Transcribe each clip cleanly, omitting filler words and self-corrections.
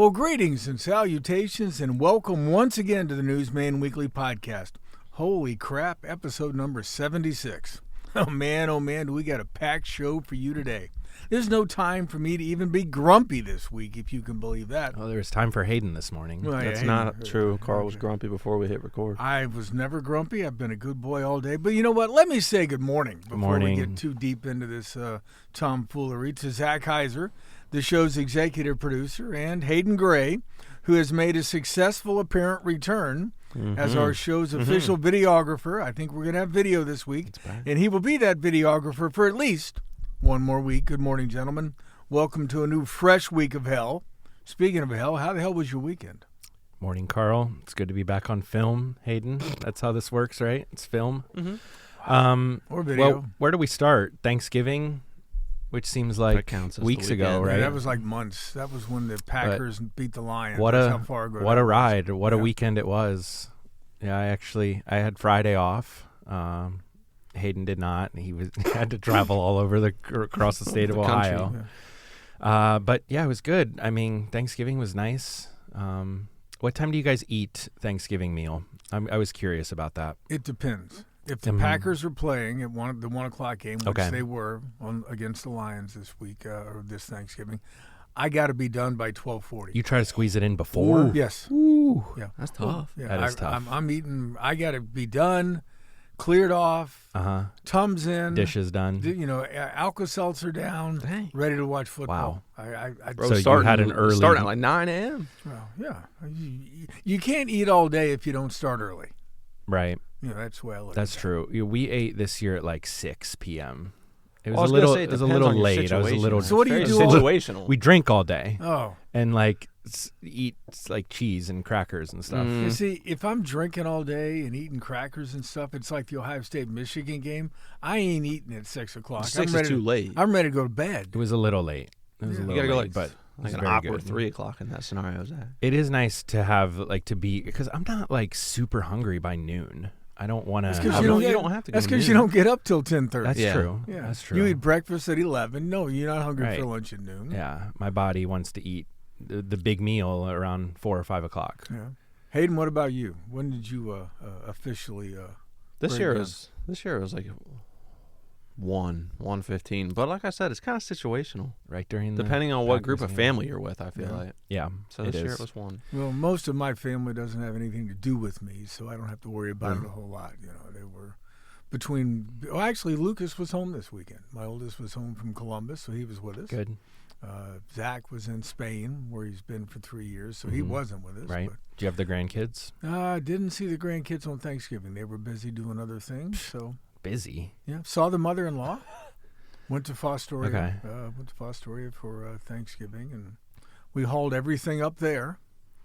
Well, greetings and salutations, and welcome once again to the Newsman Weekly Podcast. Holy crap, episode number 76. Oh man, do we got a packed show for you today. There's no time for me to even be grumpy this week, if you can believe that. Oh, there was time for Hayden this morning. Well, That's not true. Carl was grumpy before we hit record. I was never grumpy. I've been a good boy all day. But you know what? Let me say good morning before we get too deep into this tomfoolery to Zac Hayden, the show's executive producer, and Hayden Gray, who has made a successful apparent return as our show's official videographer. I think we're going to have video this week, and he will be that videographer for at least one more week. Good morning, gentlemen. Welcome to a new fresh week of hell. Speaking of hell, how the hell was your weekend? Morning, Carl. It's good to be back on film, Hayden. That's how this works, right? It's film. Or video. Well, where do we start? Thanksgiving, which seems like weeks ago, right? Yeah, that was like months. That was when the Packers beat the Lions. What That's a how far ago what that a ride! was. What a weekend it was. Yeah, I had Friday off. Hayden did not. He had to travel all over across the state of Ohio. But yeah, it was good. I mean, Thanksgiving was nice. What time do you guys eat Thanksgiving meal? I was curious about that. It depends. If the Packers are playing at the 1 o'clock game, which they were against the Lions this week or this Thanksgiving, I got to be done by 12:40. You try to squeeze it in before? Ooh. Yes. Ooh. Yeah. That's tough. Yeah, that is tough. I'm eating. I got to be done, cleared off, Tums in, dishes done. Alka-Seltzer down, ready to watch football. Wow. Bro, so you had an early start at like 9 a.m. Well, yeah. You can't eat all day if you don't start early. Right. That's the way I look. That's true. We ate this year at like 6 p.m. It was was a little late. I was a little. So what do you do? Situational. We drink all day. Oh. And like eat like cheese and crackers and stuff. You see, if I'm drinking all day and eating crackers and stuff, it's like the Ohio State-Michigan game. I ain't eating at 6 o'clock. 6 is too late. I'm ready to go to bed. It was a little late. It was a little you gotta late, go but like an very awkward good. 3 o'clock in that scenario. It is nice to have to be, because I'm not like super hungry by noon. I don't want to. You don't have to. That's because you don't get up till 10:30. That's true. Yeah. That's true. You eat breakfast at 11. No, you're not hungry for lunch at noon. Yeah, my body wants to eat the big meal around 4 or 5 o'clock. Yeah. Hayden, what about you? When did you officially? This year was like 1:15. But like I said, it's kind of situational. Right during depending on what group of family you're with, I feel like. Yeah. So this year it was 1. Well, most of my family doesn't have anything to do with me, so I don't have to worry about it a whole lot. They were between. Well, actually, Lucas was home this weekend. My oldest was home from Columbus, so he was with us. Good. Zach was in Spain, where he's been for 3 years, so he wasn't with us. Right. Do you have the grandkids? Didn't see the grandkids on Thanksgiving. They were busy doing other things. So busy. Yeah. Saw the mother-in-law. Went to Fostoria. Okay. Went to Fostoria for Thanksgiving, and we hauled everything up there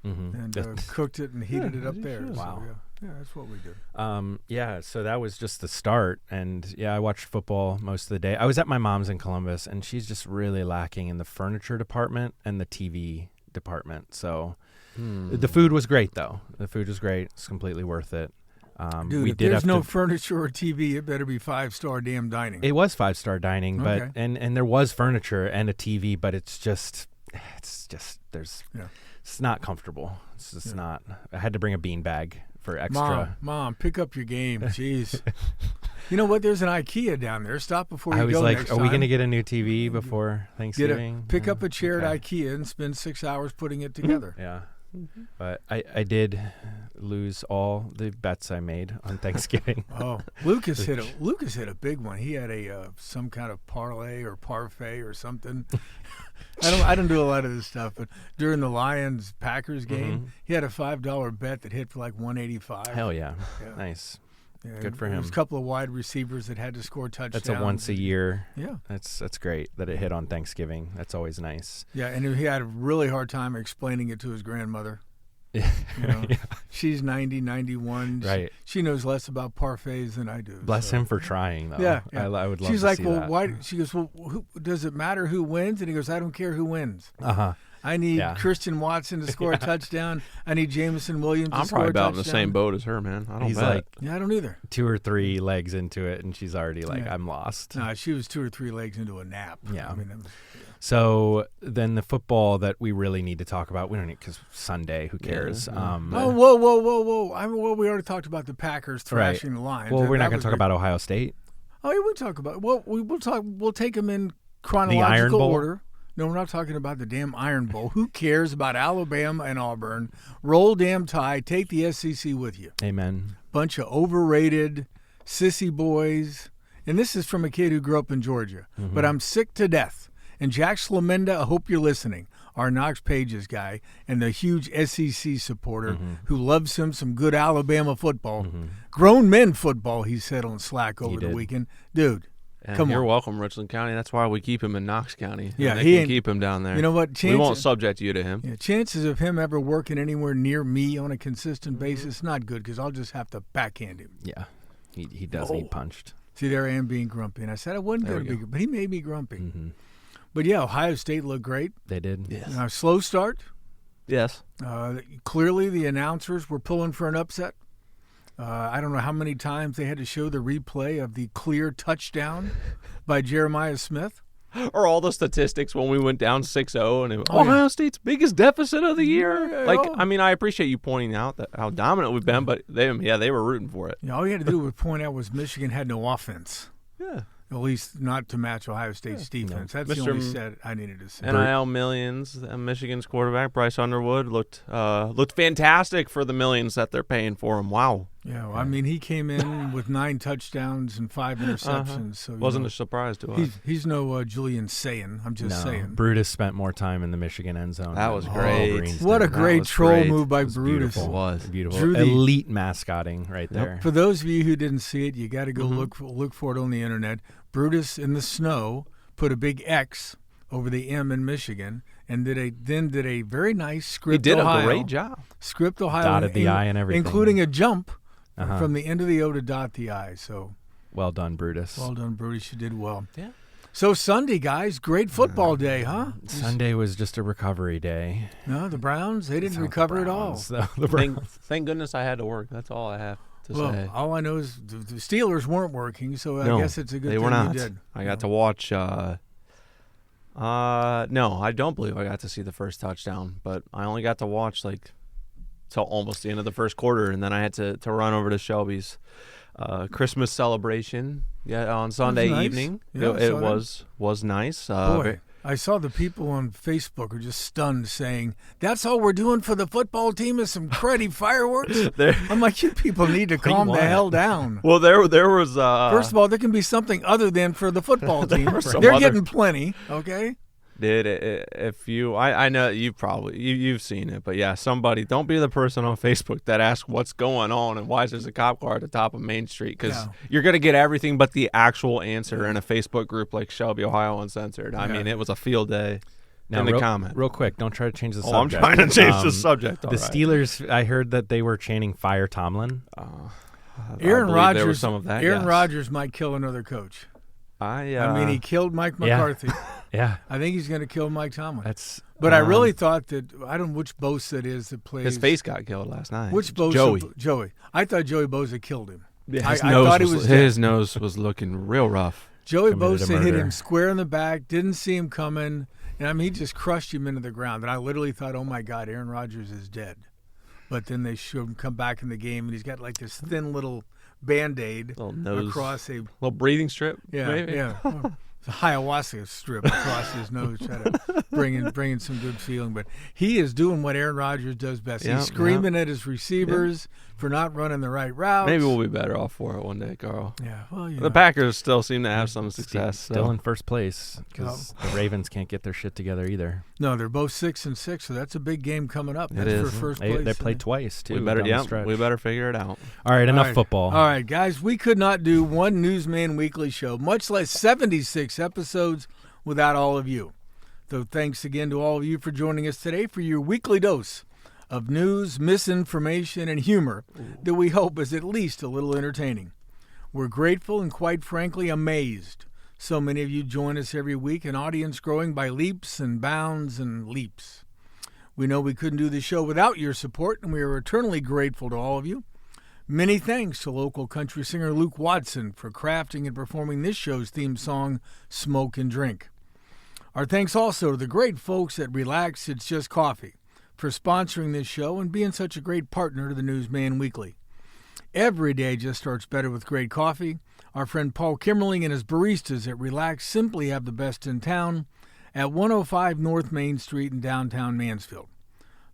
and cooked it and heated it up there. Wow. So, yeah, that's what we did. Yeah, so that was just the start. And, I watched football most of the day. I was at my mom's in Columbus, and she's just really lacking in the furniture department and the TV department. So the food was great, though. The food was great. It's completely worth it. Dude, if there's no furniture or TV, it better be 5-star damn dining. It was 5-star dining, but and there was furniture and a TV, but it's not comfortable. It's just not. I had to bring a bean bag for extra. Mom, pick up your game. Jeez. You know what? There's an IKEA down there. Stop before you go. I was like, next are time. we going to get a new TV before Thanksgiving? Pick up a chair at IKEA and spend 6 hours putting it together. Yeah. But I did lose all the bets I made on Thanksgiving. Oh, Lucas hit a big one. He had some kind of parlay or parfait or something. I don't do a lot of this stuff, but during the Lions-Packers game, he had a $5 bet that hit for like 185. Hell yeah. Nice. Yeah, good for him. There's a couple of wide receivers that had to score touchdowns. That's a once a year. Yeah. That's great that it hit on Thanksgiving. That's always nice. Yeah, and he had a really hard time explaining it to his grandmother. She's 90, 91. Right. She knows less about parfaits than I do. Bless him for trying, though. Yeah. I would love She's to like, see well, that. why? She goes, well, does it matter who wins? And he goes, I don't care who wins. Uh-huh. I need Christian Watson to score a touchdown. I need Jameson Williams to score a touchdown. I'm probably about in the same boat as her, man. I don't He's bet. like, I don't either. 2 or 3 legs into it, and she's already like, I'm lost. No, she was 2 or 3 legs into a nap. Yeah. I mean, that was, So then the football that we really need to talk about, we don't need because Sunday, who cares? whoa. Well, we already talked about the Packers thrashing the Lions. Well, we're not going to talk about Ohio State. Oh, yeah, we'll talk about. Well, we'll talk. We'll take them in The chronological Iron Bowl? order. No, we're not talking about the damn Iron Bowl. Who cares about Alabama and Auburn? Roll damn Tide. Take the SEC with you. Amen. Bunch of overrated sissy boys. And this is from a kid who grew up in Georgia. Mm-hmm. But I'm sick to death. And Jack Slamenda, I hope you're listening, our Knox Pages guy and the huge SEC supporter who loves him some good Alabama football. Grown men football, he said on Slack over the weekend. Dude, come on. You're welcome, Richland County. That's why we keep him in Knox County. Yeah, he can keep him down there. You know what? We won't subject you to him. Yeah, chances of him ever working anywhere near me on a consistent basis, not good because I'll just have to backhand him. Yeah, he does need punched. See, there I am being grumpy. And I said I wasn't going to be, but he made me grumpy. But, yeah, Ohio State looked great. They did. Yes. Slow start. Yes. Clearly the announcers were pulling for an upset. I don't know how many times they had to show the replay of the clear touchdown by Jeremiah Smith. Or all the statistics when we went down 6-0 and it was Ohio State's biggest deficit of the year. I mean, I appreciate you pointing out that how dominant we've been, but they were rooting for it. All you had to do was point out was Michigan had no offense. Yeah. At least not to match Ohio State's defense. That's the only set I needed to say. NIL millions. Michigan's quarterback Bryce Underwood looked fantastic for the millions that they're paying for him. Wow. Yeah, well, I mean, he came in with 9 touchdowns and 5 interceptions. So wasn't a surprise to us. He's no Julian Sayin. I'm just saying. Brutus spent more time in the Michigan end zone. That was great. What a great troll move by Brutus. It was beautiful. Elite mascotting right there. For those of you who didn't see it, you got to go look for it on the internet. Brutus in the snow put a big X over the M in Michigan and did a very nice script. He did Ohio, a great job. Script Ohio, dotted the I and everything, including a jump from the end of the O to dot the I. So well done, Brutus. Well done, Brutus. You did well. Yeah. So Sunday, guys, great football day, huh? Sunday was just a recovery day. No, the Browns, they didn't recover at all. Thank goodness I had to work. That's all I have to say. All I know is the Steelers weren't working, so I guess it's a good thing were not. you did. I got to watch. No, I don't believe I got to see the first touchdown, but I only got to watch till almost the end of the first quarter, and then I had to run over to Shelby's Christmas celebration on Sunday evening. Yeah, it was nice. Boy, I saw the people on Facebook are just stunned saying, that's all we're doing for the football team is some cruddy fireworks? I'm like, you people need to calm the hell down. Well, there was... First of all, there can be something other than for the football team. They're getting plenty, okay? If you, I know you've seen it, but yeah, somebody, don't be the person on Facebook that asks what's going on and why is there a cop car at the top of Main Street, because you're going to get everything but the actual answer in a Facebook group like Shelby, Ohio Uncensored. I mean, it was a field day. Now, in the comment. Real quick, don't try to change the subject. I'm trying to change the subject. The Steelers, I heard that they were chanting "Fire Tomlin." Aaron Rodgers, there was some of that. Aaron Rodgers might kill another coach. I mean, he killed Mike McCarthy. Yeah. I think he's going to kill Mike Tomlin. But I really thought that, I don't know which Bosa it is that plays. His face got killed last night. Which Bosa? Joey. I thought Joey Bosa killed him. Yeah, his nose was looking real rough. Joey Bosa hit him square in the back, didn't see him coming, and I mean, he just crushed him into the ground. And I literally thought, oh my God, Aaron Rodgers is dead. But then they showed him come back in the game, and he's got like this thin little Band-Aid across a little breathing strip. Yeah, maybe? Yeah. It's a ayahuasca strip across his nose, try to bring in some good feeling. But he is doing what Aaron Rodgers does best. He's screaming at his receivers for not running the right routes. Maybe we'll be better off for it one day, Carl. Yeah, well, the Packers still seem to have some success. Still in first place because the Ravens can't get their shit together either. No, they're both 6-6, so that's a big game coming up. That's for first place. They play twice too. We better figure it out. All right, enough football. All right, guys, we could not do one Newsman Weekly show, much less 76 episodes, without all of you. So thanks again to all of you for joining us today for your weekly dose of news, misinformation, and humor that we hope is at least a little entertaining. We're grateful and quite frankly amazed. So many of you join us every week, an audience growing by leaps and bounds and leaps. We know we couldn't do the show without your support, and we are eternally grateful to all of you. Many thanks to local country singer Luke Watson for crafting and performing this show's theme song, Smoke and Drink. Our thanks also to the great folks at Relax It's Just Coffee for sponsoring this show and being such a great partner to the Newsman Weekly. Every day just starts better with great coffee. Our friend Paul Kimmerling and his baristas at Relax simply have the best in town at 105 North Main Street in downtown Mansfield.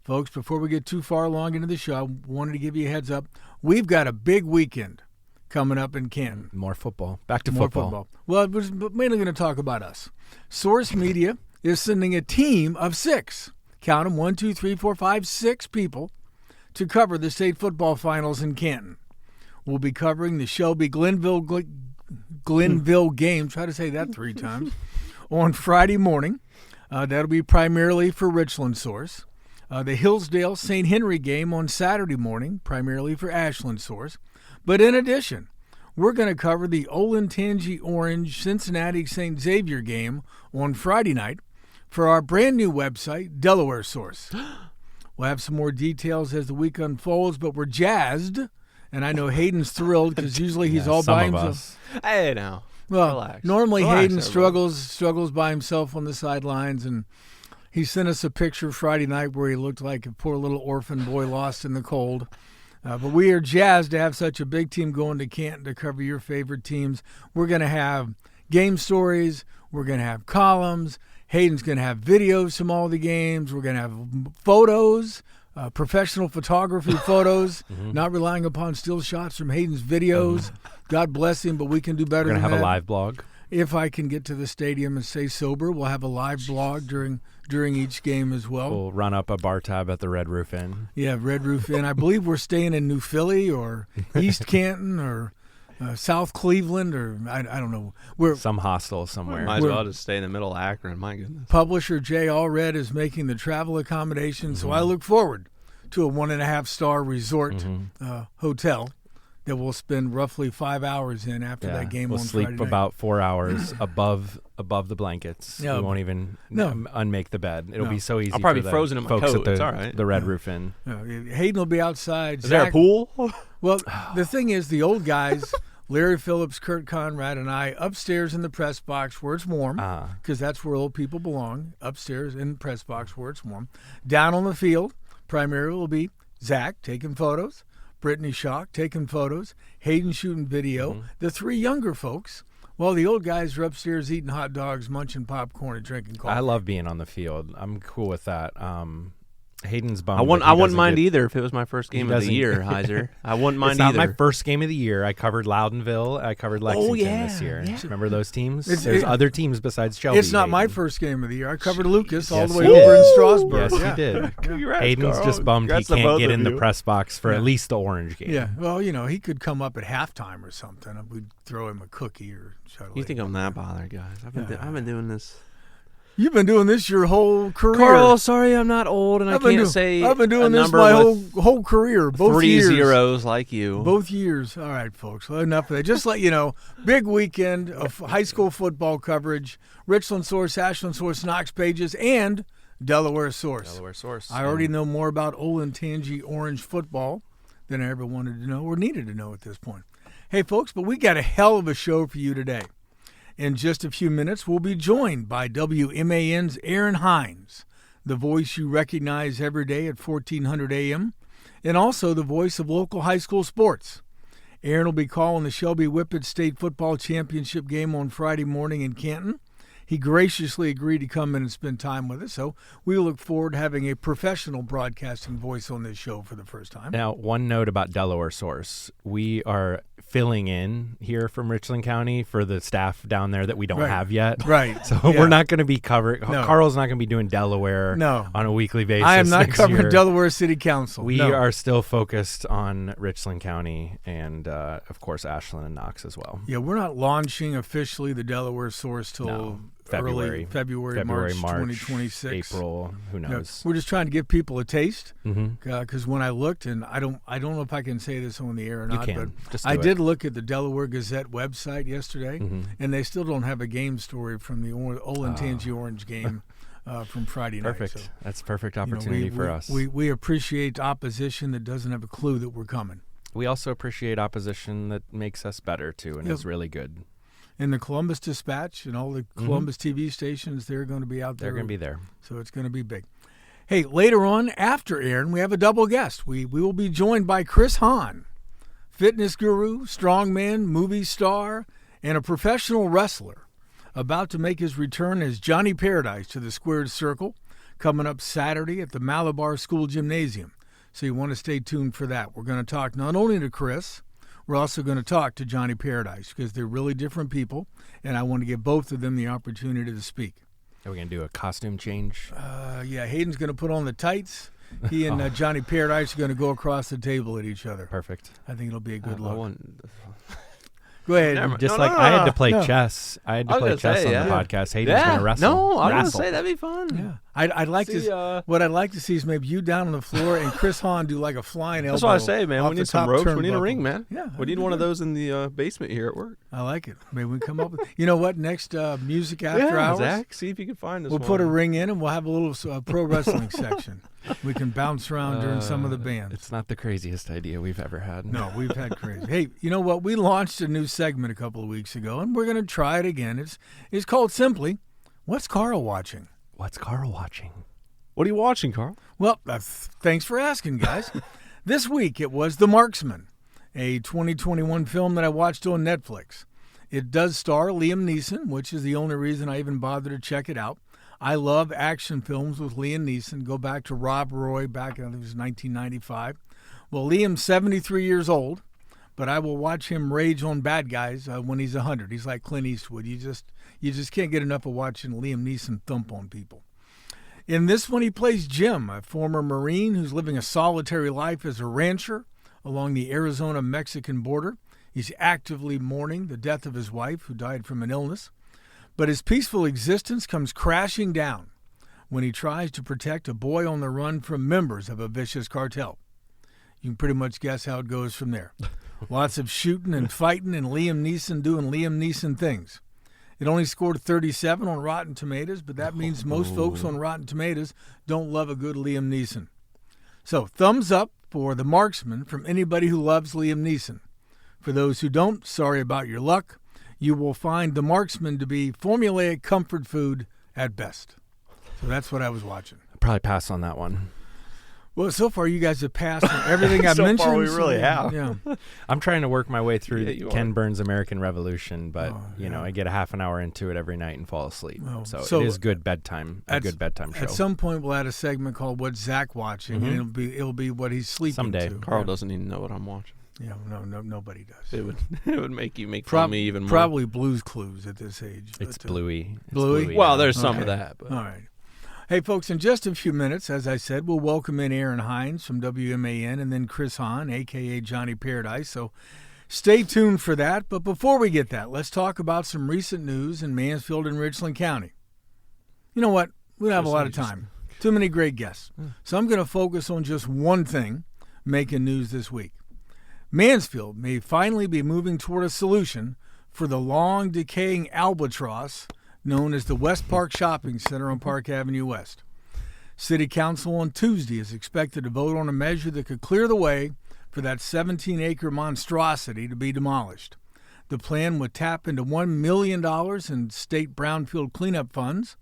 Folks, before we get too far along into the show, I wanted to give you a heads up. We've got a big weekend coming up in Canton. More football. Back to More football. Well, we're mainly going to talk about us. Source Media is sending a team of 6, count them, 1, 2, 3, 4, 5, 6 people, to cover the state football finals in Canton. We'll be covering the Shelby Glenville game, try to say that 3 times, on Friday morning. That'll be primarily for Richland Source. The Hillsdale St. Henry game on Saturday morning, primarily for Ashland Source. But in addition, we're going to cover the Olentangy Orange Cincinnati St. Xavier game on Friday night for our brand new website, Delaware Source. We'll have some more details as the week unfolds, but we're jazzed, and I know Hayden's thrilled because usually he's all by himself. Hey, now. Well, relax. Normally Relax, Hayden everybody. struggles by himself on the sidelines, and he sent us a picture Friday night where he looked like a poor little orphan boy lost in the cold. But we are jazzed to have such a big team going to Canton to cover your favorite teams. We're going to have game stories. We're going to have columns. Hayden's going to have videos from all the games. We're going to have photos, professional photography photos, not relying upon still shots from Hayden's videos. God bless him, but we can do better than that. We're going to have a live blog. If I can get to the stadium and stay sober, we'll have a live blog during each game as well. We'll run up a bar tab at the Red Roof Inn. Yeah, Red Roof Inn. I believe we're staying in New Philly or East Canton or South Cleveland or I don't know. Some hostel somewhere. Might as well just stay in the middle of Akron. My goodness. Publisher Jay Allred is making the travel accommodations, so I look forward to a 1.5-star resort hotel that we'll spend roughly 5 hours in after that game on Friday night. We'll sleep about 4 hours above the blankets. Yeah. We won't even unmake the bed. It'll be so easy. I'll probably for be the frozen in my folks coat. At It's all right. the Red Roof Inn. Hayden will be outside. Is there a pool? Well, the thing is, the old guys, Larry Phillips, Kurt Conrad, and I, upstairs in the press box where it's warm, because that's where old people belong, upstairs in the press box where it's warm. Down on the field, primarily will be Zac taking photos, Brittany Schock taking photos, Hayden shooting video, the 3 younger folks, while the old guys are upstairs eating hot dogs, munching popcorn, and drinking coffee. I love being on the field. I'm cool with that. Hayden's bummed. I wouldn't mind either if it was my first game of the year, Heiser. I wouldn't mind either. It's not either. my first game of the year. I covered Loudonville. I covered Lexington this year. Yeah. Remember those teams? There's other teams besides Shelby. It's not Hayden. my first game of the year. I covered Lucas all the way you over did. in Strasburg. Yes, you did. Congrats, Hayden's Carl. just bummed he Congrats to can't both get of in the you. press box for at least the Orange game. Yeah, well, he could come up at halftime or something. We'd throw him a cookie or shuttle. You think I'm that bothered, guys? I've been doing this. You've been doing this your whole career. Carl, sorry I'm not old and I can't say I've been doing a this number my with whole career. Both 3 years. zeros like you. Both years. All right, folks. Well, enough of that. Just let you know, big weekend of high school football coverage. Richland Source, Ashland Source, Knox Pages, and Delaware Source. Delaware Source. I already know more about Olentangy Orange football than I ever wanted to know or needed to know at this point. Hey, folks, but we got a hell of a show for you today. In just a few minutes, we'll be joined by WMAN's Aaron Hines, the voice you recognize every day at 1400 a.m., and also the voice of local high school sports. Aaron will be calling the Shelby Whippet State Football Championship game on Friday morning in Canton. He graciously agreed to come in and spend time with us, so we look forward to having a professional broadcasting voice on this show for the first time. Now, one note about Delaware Source. We are filling in here from Richland County for the staff down there that we don't have yet. Right. So we're not going to be covering. No. Carl's not going to be doing Delaware on a weekly basis. I am not next covering year. Delaware City Council. We are still focused on Richland County and, of course, Ashland and Knox as well. Yeah, we're not launching officially the Delaware Source till February, March 2026. April, who knows? We're just trying to give people a taste. Because when I looked, and I don't know if I can say this on the air or not, but I did look at the Delaware Gazette website yesterday, and they still don't have a game story from the Olentangy Orange game from Friday night. Perfect. So, that's a perfect opportunity for us. We appreciate opposition that doesn't have a clue that we're coming. We also appreciate opposition that makes us better, too, and is really good. And the Columbus Dispatch and all the Columbus TV stations, they're going to be out there. They're going to be there. So it's going to be big. Hey, later on, after Aaron, we have a double guest. We will be joined by Chris Hahn, fitness guru, strongman, movie star, and a professional wrestler, about to make his return as Johnny Paradise to the Squared Circle, coming up Saturday at the Malabar School Gymnasium. So you want to stay tuned for that. We're going to talk not only to Chris, we're also going to talk to Johnny Paradise because they're really different people, and I want to give both of them the opportunity to speak. Are we going to do a costume change? Yeah, Hayden's going to put on the tights. He and Johnny Paradise are going to go across the table at each other. Perfect. I think it'll be a good look. Go ahead. I had to play chess. I had to play chess on the podcast. Hayden's going to wrestle. No, I was going to say that'd be fun. Yeah. I'd like to. What I'd like to see is maybe you down on the floor and Chris Hahn do like a flying elbow. That's what I say, man. We need some ropes. We need a ring, man. Yeah. We need one of those in the basement here at work. I like it. Maybe we come up with. You know what? Next music after hours. Zach, see if you can find us. We'll put a ring in and we'll have a little pro wrestling section. We can bounce around during some of the bands. It's not the craziest idea we've ever had. No, we've had crazy. Hey, you know what? We launched a new segment a couple of weeks ago, and we're going to try it again. It's called simply, What's Carl Watching? What's Carl watching? What are you watching, Carl? Well, thanks for asking, guys. This week it was The Marksman, a 2021 film that I watched on Netflix. It does star Liam Neeson, which is the only reason I even bothered to check it out. I love action films with Liam Neeson. Go back to Rob Roy back in, I think it was 1995. Well, Liam's 73 years old, but I will watch him rage on bad guys when he's 100. He's like Clint Eastwood. You just can't get enough of watching Liam Neeson thump on people. In this one, he plays Jim, a former Marine who's living a solitary life as a rancher along the Arizona-Mexican border. He's actively mourning the death of his wife, who died from an illness. But his peaceful existence comes crashing down when he tries to protect a boy on the run from members of a vicious cartel. You can pretty much guess how it goes from there. Lots of shooting and fighting and Liam Neeson doing Liam Neeson things. It only scored 37 on Rotten Tomatoes, but that means most folks on Rotten Tomatoes don't love a good Liam Neeson. So, thumbs up for The Marksman from anybody who loves Liam Neeson. For those who don't, sorry about your luck. You will find The Marksman to be formulaic comfort food at best. So that's what I was watching. I'll probably pass on that one. Well, so far you guys have passed on everything I've mentioned. So far we really have. Yeah. I'm trying to work my way through Ken Burns' American Revolution, but I get a half an hour into it every night and fall asleep. So it is good bedtime. A good bedtime show. At some point we'll add a segment called "What's Zac Watching," and it'll be what he's sleeping someday. to. Carl doesn't even know what I'm watching. Yeah, no, nobody does. It would make fun of me even more. Probably Blue's Clues at this age. It's Bluey. Bluey? Well, there's some of that. But. All right. Hey, folks, in just a few minutes, as I said, we'll welcome in Aaron Hines from WMAN and then Chris Hahn, a.k.a. Johnny Paradise. So stay tuned for that. But before we get that, let's talk about some recent news in Mansfield and Richland County. You know what? We don't have a lot of time. Too many great guests. So I'm going to focus on just one thing making news this week. Mansfield may finally be moving toward a solution for the long-decaying albatross known as the West Park Shopping Center on Park Avenue West. City Council on Tuesday is expected to vote on a measure that could clear the way for that 17-acre monstrosity to be demolished. The plan would tap into $1 million in state brownfield cleanup funds,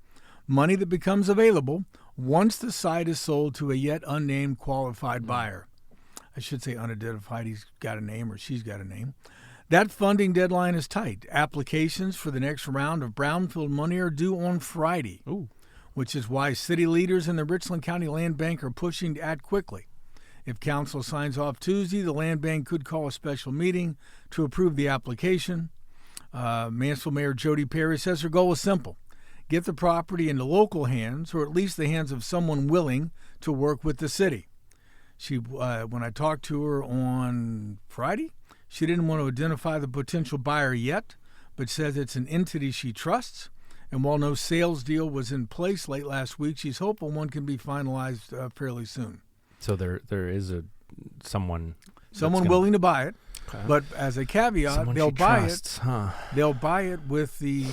money that becomes available once the site is sold to a yet unnamed qualified buyer. I should say unidentified. He's got a name or she's got a name. That funding deadline is tight. Applications for the next round of brownfield money are due on Friday, which is why city leaders in the Richland County Land Bank are pushing to act quickly. If council signs off Tuesday, the Land Bank could call a special meeting to approve the application. Mansfield Mayor Jody Perry says her goal is simple: get the property into local hands, or at least the hands of someone willing to work with the city. She, when I talked to her on Friday, she didn't want to identify the potential buyer yet, but says it's an entity she trusts. And while no sales deal was in place late last week, she's hopeful one can be finalized fairly soon. So there is someone willing to buy it, but as a caveat, someone they'll buy trusts, it. They'll buy it with the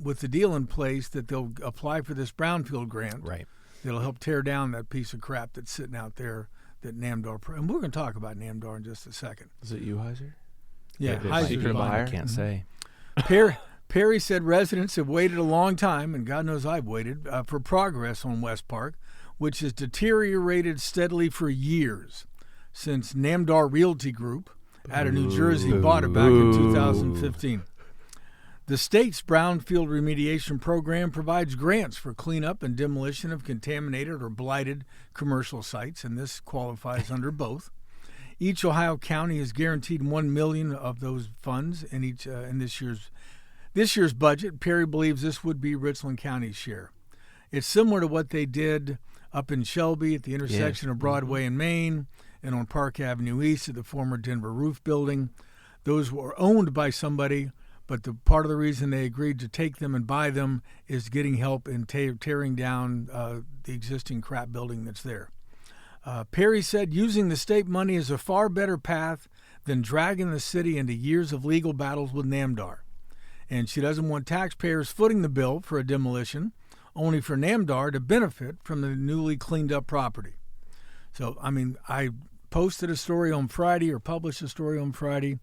with the deal in place that they'll apply for this brownfield grant. Right. That'll help tear down that piece of crap that's sitting out there that Namdar. And we're going to talk about Namdar in just a second. Is it you, Heiser? Yeah, Secret buyer? I can't say. Perry said residents have waited a long time, and God knows I've waited, for progress on West Park, which has deteriorated steadily for years since Namdar Realty Group out of New Jersey bought it back in 2015. The state's brownfield remediation program provides grants for cleanup and demolition of contaminated or blighted commercial sites, and this qualifies under both. Each Ohio county is guaranteed $1 million of those funds in this year's budget. Perry believes this would be Richland County's share. It's similar to what they did up in Shelby at the intersection of Broadway and Main, and on Park Avenue East at the former Denver Roof Building. Those were owned by somebody, but the part of the reason they agreed to take them and buy them is getting help in tearing down the existing crap building that's there. Perry said using the state money is a far better path than dragging the city into years of legal battles with Namdar. And she doesn't want taxpayers footing the bill for a demolition, only for Namdar to benefit from the newly cleaned up property. So, I mean, I posted a story on Friday or published a story on Friday.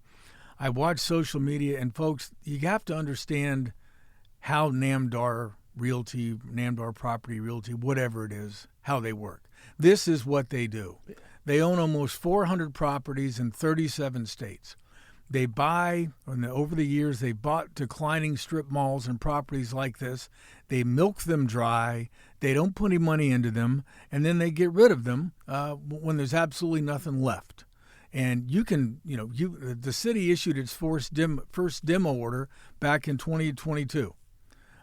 I watched social media, and folks, you have to understand how Namdar Realty, Namdar Property Realty, whatever it is, how they work. This is what they do. They own almost 400 properties in 37 states. They buy, over the years, they bought declining strip malls and properties like this. They milk them dry. They don't put any money into them, and then they get rid of them when there's absolutely nothing left. And you can, the city issued its first demo order back in 2022.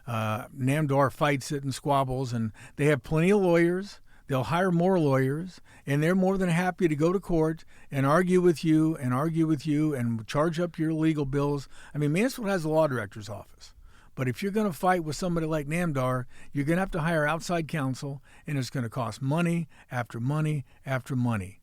Namdar fights it and squabbles, and they have plenty of lawyers. They'll hire more lawyers, and they're more than happy to go to court and argue with you and charge up your legal bills. I mean, Mansfield has a law director's office. But if you're going to fight with somebody like Namdar, you're going to have to hire outside counsel, and it's going to cost money after money after money.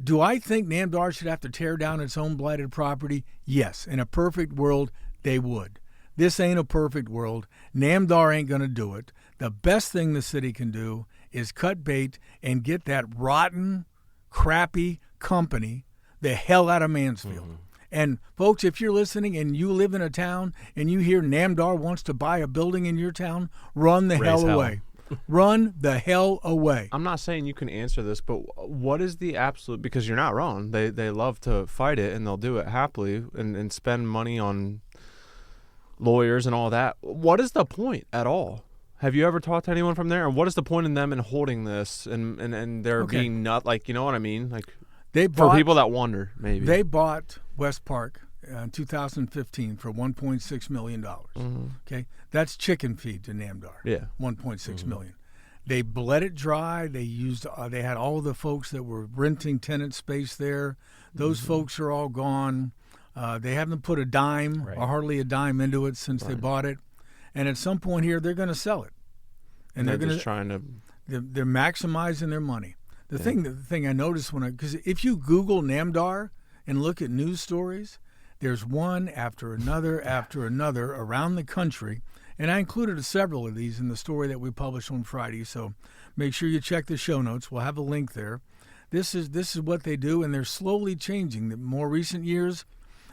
Do I think Namdar should have to tear down its own blighted property? Yes. In a perfect world, they would. This ain't a perfect world. Namdar ain't going to do it. The best thing the city can do is cut bait and get that rotten, crappy company the hell out of Mansfield. Mm-hmm. And folks, if you're listening and you live in a town and you hear Namdar wants to buy a building in your town, run the hell away. Run the hell away. I'm not saying you can answer this, but what is the absolute, because you're not wrong. They love to fight it, and they'll do it happily and spend money on lawyers and all that. What is the point at all? Have you ever talked to anyone from there? And what is the point in them in holding this and there being not, like, you know what I mean? Like, for people that wonder, maybe. They bought West Park in 2015 for $1.6 million. Mm-hmm. Okay? That's chicken feed to Namdar. Yeah. $1.6 million. They bled it dry. They used. They had all the folks that were renting tenant space there. Those folks are all gone. They haven't put a dime or hardly a dime into it since they bought it. And at some point here, they're going to sell it. And they're just trying to. They're maximizing their money. The thing I noticed because if you Google Namdar and look at news stories, there's one after another around the country. And I included several of these in the story that we published on Friday. So make sure you check the show notes. We'll have a link there. This is what they do, and they're slowly changing. The more recent years,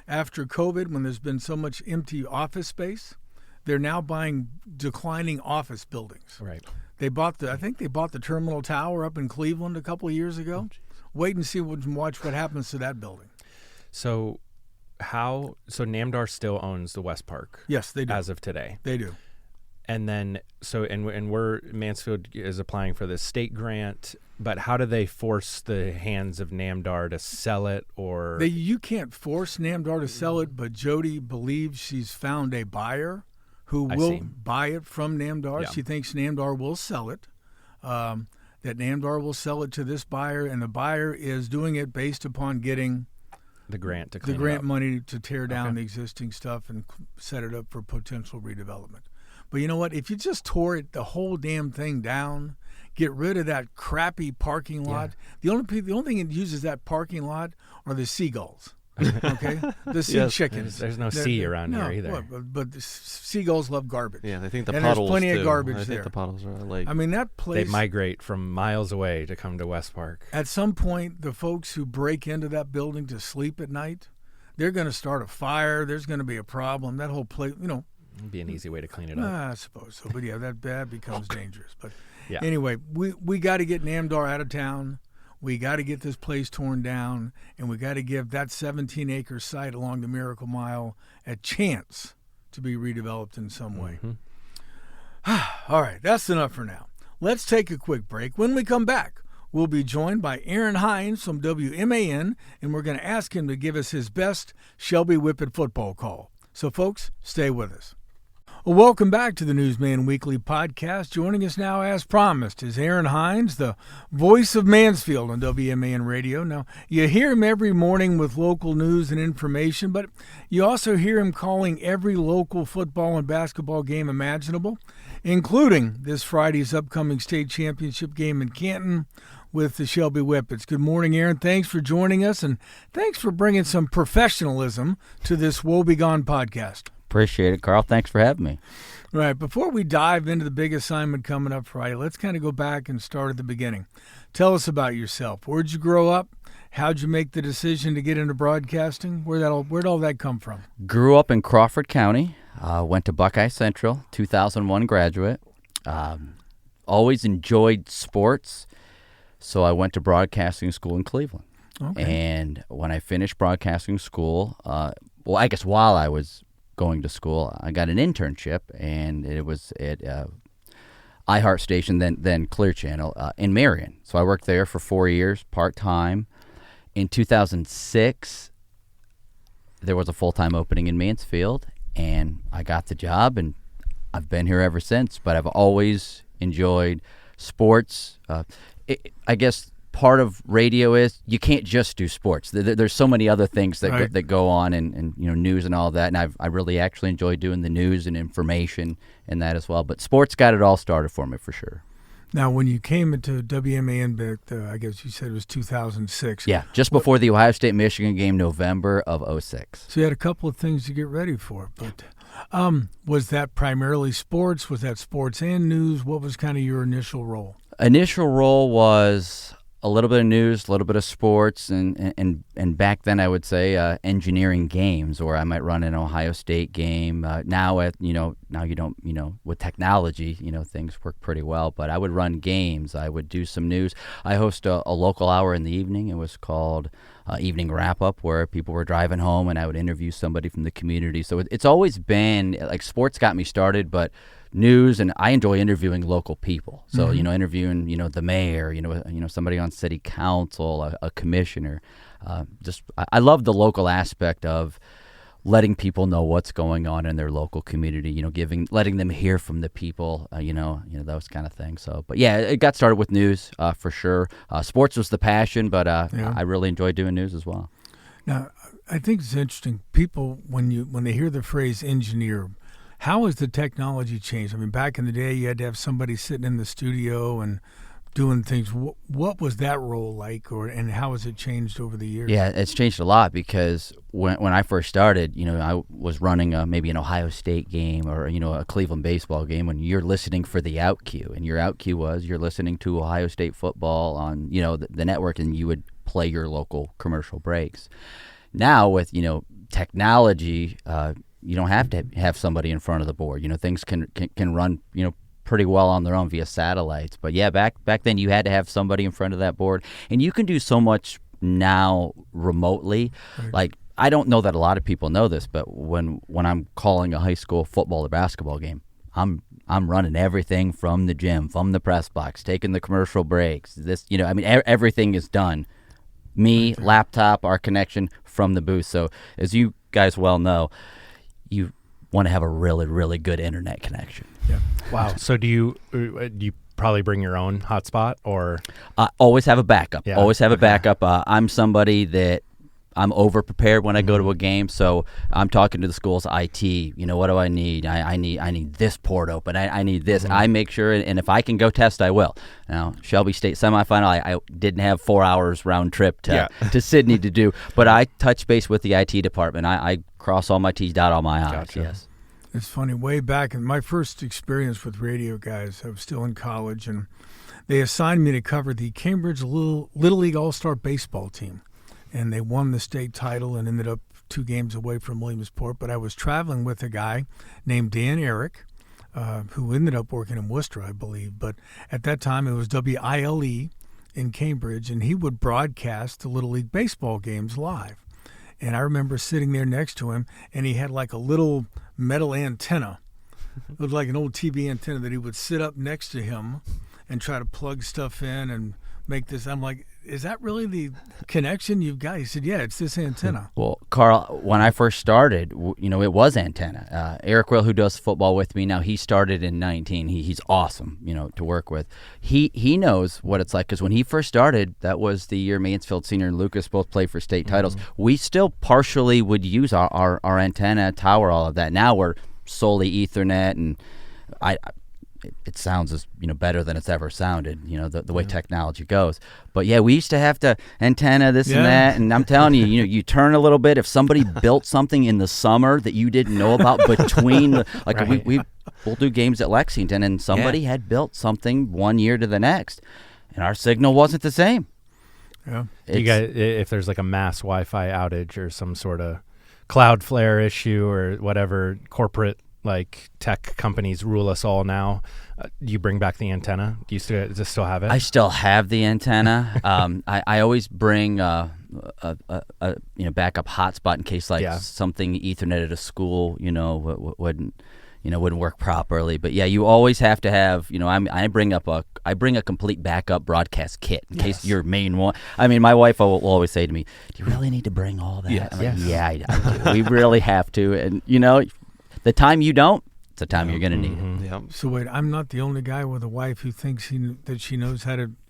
after COVID, when there's been so much empty office space, they're now buying declining office buildings. Right. I think they bought the Terminal Tower up in Cleveland a couple of years ago. Wait and watch what happens to that building. So Namdar still owns the West Park? Yes, they do. As of today. They do. And then Mansfield is applying for this state grant, but how do they force the hands of Namdar to sell it? Or you can't force Namdar to sell it, but Jody believes she's found a buyer who will buy it from Namdar. Yeah. She thinks Namdar will sell it, that Namdar will sell it to this buyer, and the buyer is doing it based upon getting the grant money to tear down the existing stuff and set it up for potential redevelopment. But you know what? If you just tore the whole damn thing down, get rid of that crappy parking lot. The only thing that uses that parking lot are the seagulls. Okay, the sea chickens. There's no sea around here either. But the seagulls love garbage. Yeah, they think the and puddles there's plenty too. of garbage I there. think the puddles are like. I mean, that place. They migrate from miles away to come to West Park. At some point, the folks who break into that building to sleep at night, they're going to start a fire. There's going to be a problem. That whole place, It'd be an easy way to clean it up. I suppose so. But yeah, that becomes dangerous. But yeah. Anyway, we got to get Namdar out of town. We got to get this place torn down, and we got to give that 17-acre site along the Miracle Mile a chance to be redeveloped in some way. Mm-hmm. All right, that's enough for now. Let's take a quick break. When we come back, we'll be joined by Aaron Hines from WMAN, and we're going to ask him to give us his best Shelby Whippet football call. So, folks, stay with us. Well, welcome back to the Newsman Weekly podcast. Joining us now, as promised, is Aaron Hines, the voice of Mansfield on WMAN Radio. Now, you hear him every morning with local news and information, but you also hear him calling every local football and basketball game imaginable, including this Friday's upcoming state championship game in Canton with the Shelby Whippets. Good morning, Aaron. Thanks for joining us, and thanks for bringing some professionalism to this Woebegone podcast. Appreciate it, Carl. Thanks for having me. Right. Before we dive into the big assignment coming up Friday, let's kind of go back and start at the beginning. Tell us about yourself. Where'd you grow up? How'd you make the decision to get into broadcasting? Where'd all that come from? Grew up in Crawford County. Went to Buckeye Central, 2001 graduate. Always enjoyed sports, so I went to broadcasting school in Cleveland. Okay. And when I finished broadcasting school, I guess while I was going to school, I got an internship, and it was at iHeart Station, then Clear Channel, in Marion. So I worked there for 4 years, part-time. In 2006, there was a full-time opening in Mansfield, and I got the job, and I've been here ever since. But I've always enjoyed sports. I guess part of radio is you can't just do sports. There's so many other things that go on, and news and all that. And I really actually enjoy doing the news and information and that as well. But sports got it all started for me for sure. Now, when you came into WMAN, I guess you said it was 2006. Yeah, just before the Ohio State-Michigan game, November of 2006. So you had a couple of things to get ready for. But was that primarily sports? Was that sports and news? What was kind of your initial role? Initial role was a little bit of news, a little bit of sports, and back then I would say engineering games, or I might run an Ohio State game. Now you don't with technology, things work pretty well. But I would run games. I would do some news. I host a local hour in the evening. It was called Evening Wrap Up, where people were driving home, and I would interview somebody from the community. So it's always been like sports got me started, but news, and I enjoy interviewing local people. So, interviewing, the mayor, somebody on city council, a commissioner. I love the local aspect of letting people know what's going on in their local community, letting them hear from the people, those kind of things. So, but yeah, it got started with news, for sure. Sports was the passion, but I really enjoy doing news as well. Now, I think it's interesting. People, when they hear the phrase engineer, how has the technology changed? I mean, back in the day, you had to have somebody sitting in the studio and doing things. What was that role like, and how has it changed over the years? Yeah, it's changed a lot, because when I first started, I was running maybe an Ohio State game or, a Cleveland baseball game, when you're listening for the out cue, and your out cue was you're listening to Ohio State football on, the network, and you would play your local commercial breaks. Now with, technology, you don't have to have somebody in front of the board. Things can run, pretty well on their own via satellites. But yeah, back then you had to have somebody in front of that board, and you can do so much now remotely. Right. Like, I don't know that a lot of people know this, but when I'm calling a high school football or basketball game, I'm running everything from the gym, from the press box, taking the commercial breaks. Everything is done. Me, laptop, our connection from the booth. So as you guys well know, you want to have a really, really good internet connection. Yeah. Wow. So do you probably bring your own hotspot, or? Always have a backup. Yeah. Always have a backup. I'm somebody that I'm over prepared when I go to a game, so I'm talking to the school's IT. What do I need? I need this port open. I need this. I make sure, and if I can go test, I will. Now, Shelby State semifinal, I didn't have 4 hours round trip to Sydney to do, but I touch base with the IT department. I cross all my T's, dot all my I's. Gotcha. Yes. It's funny. Way back in my first experience with radio guys, I was still in college, and they assigned me to cover the Cambridge Little League All-Star Baseball team. And they won the state title and ended up 2 games away from Williamsport. But I was traveling with a guy named Dan Eric, who ended up working in Worcester, I believe. But at that time, it was WILE in Cambridge, and he would broadcast the Little League baseball games live. And I remember sitting there next to him, and he had like a little metal antenna. It looked like an old TV antenna that he would sit up next to him and try to plug stuff in and make this. I'm like, is that really the connection you've got? He said, yeah, it's this antenna. Well, Carl, when I first started, it was antenna. Eric Will, who does football with me now, he started in 19. He's awesome, to work with. He knows what it's like, because when he first started, that was the year Mansfield Senior and Lucas both played for state titles. We still partially would use our antenna, tower, all of that. Now we're solely Ethernet, and it sounds as better than it's ever sounded, the way technology goes. But yeah, we used to have to antenna this and that, and I'm telling you, you turn a little bit. If somebody built something in the summer that you didn't know about between, we'll do games at Lexington, and somebody had built something one year to the next, and our signal wasn't the same. Yeah, you guys, if there's like a mass Wi-Fi outage or some sort of Cloudflare issue or whatever corporate tech companies rule us all now, do you bring back the antenna? Do you still have it? I still have the antenna. I always bring a backup hotspot in case something Ethernet at a school wouldn't work properly. But yeah, you always have to have I bring a complete backup broadcast kit in case your main one. I mean, my wife will always say to me, "Do you really need to bring all that?" Yes. I do. We really have to, and the time you don't, it's the time you're going to need it. Yep. So wait, I'm not the only guy with a wife who thinks that she knows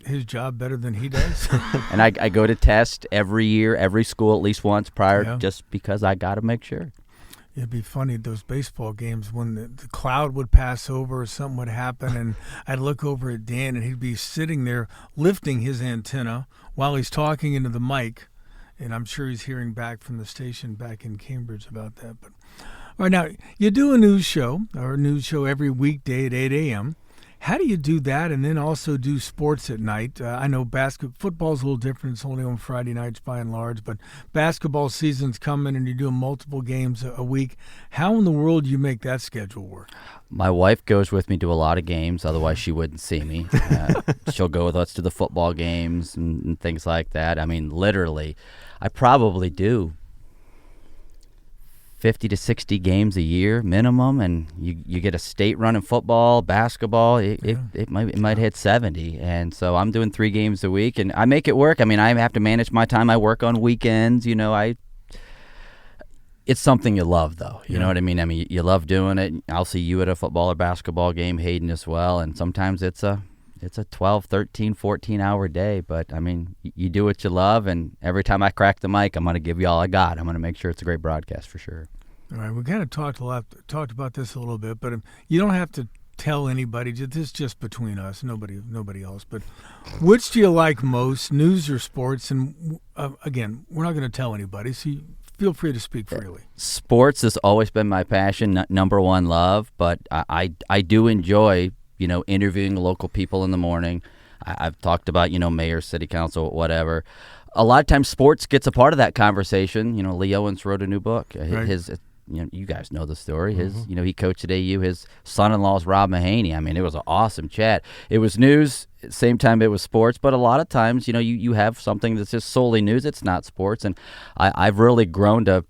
his job better than he does? And I go to test every year, every school at least once prior, just because I got to make sure. It'd be funny, those baseball games, when the cloud would pass over or something would happen, and I'd look over at Dan, and he'd be sitting there lifting his antenna while he's talking into the mic, and I'm sure he's hearing back from the station back in Cambridge about that. But all right, now, you do a news show every weekday at 8 a.m. How do you do that and then also do sports at night? I know football's a little different. It's only on Friday nights by and large, but basketball season's coming and you're doing multiple games a week. How in the world do you make that schedule work? My wife goes with me to a lot of games, otherwise she wouldn't see me. She'll go with us to the football games and things like that. I mean, literally, I probably do 50 to 60 games a year minimum, and you get a state run in football, basketball, it might hit 70, and so I'm doing 3 games a week, and I make it work. I mean, I have to manage my time. I work on weekends, it's something you love, though. You know what I mean? I mean, you love doing it. I'll see you at a football or basketball game, Hayden as well, and sometimes it's a 12, 13, 14-hour day, but, I mean, you do what you love, and every time I crack the mic, I'm going to give you all I got. I'm going to make sure it's a great broadcast for sure. All right, we kind of talked about this a little bit, but you don't have to tell anybody. This is just between us, nobody else. But which do you like most, news or sports? And, again, we're not going to tell anybody, so feel free to speak freely. Sports has always been my passion, number one love, but I do enjoy interviewing local people in the morning. I've talked about, mayor, city council, whatever. A lot of times sports gets a part of that conversation. Lee Owens wrote a new book. Right. You guys know the story. He coached at AU. His son-in-law is Rob Mahaney. I mean, it was an awesome chat. It was news, same time it was sports, but a lot of times, you have something that's just solely news. It's not sports. And I've really grown to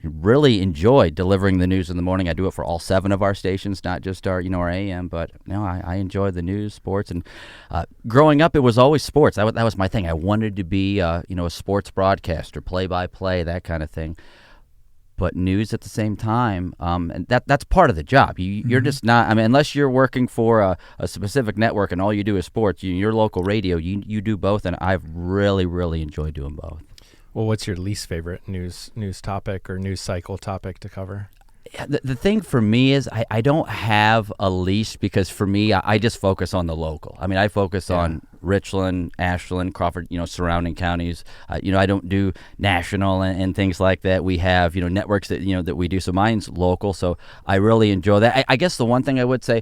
really enjoy delivering the news in the morning. I do it for all 7 of our stations, not just our AM, but I enjoy the news, sports, and growing up, it was always sports. That was my thing. I wanted to be, a sports broadcaster, play-by-play, that kind of thing. But news at the same time, and that's part of the job. You're just not. I mean, unless you're working for a specific network and all you do is sports, your local radio, you do both, and I've really, really enjoyed doing both. Well, what's your least favorite news topic or news cycle topic to cover? The thing for me is I don't have a least, because for me, I just focus on the local. I mean, I focus on Richland, Ashland, Crawford, surrounding counties. I don't do national and things like that. We have, networks that, that we do. So mine's local. So I really enjoy that. I guess the one thing I would say,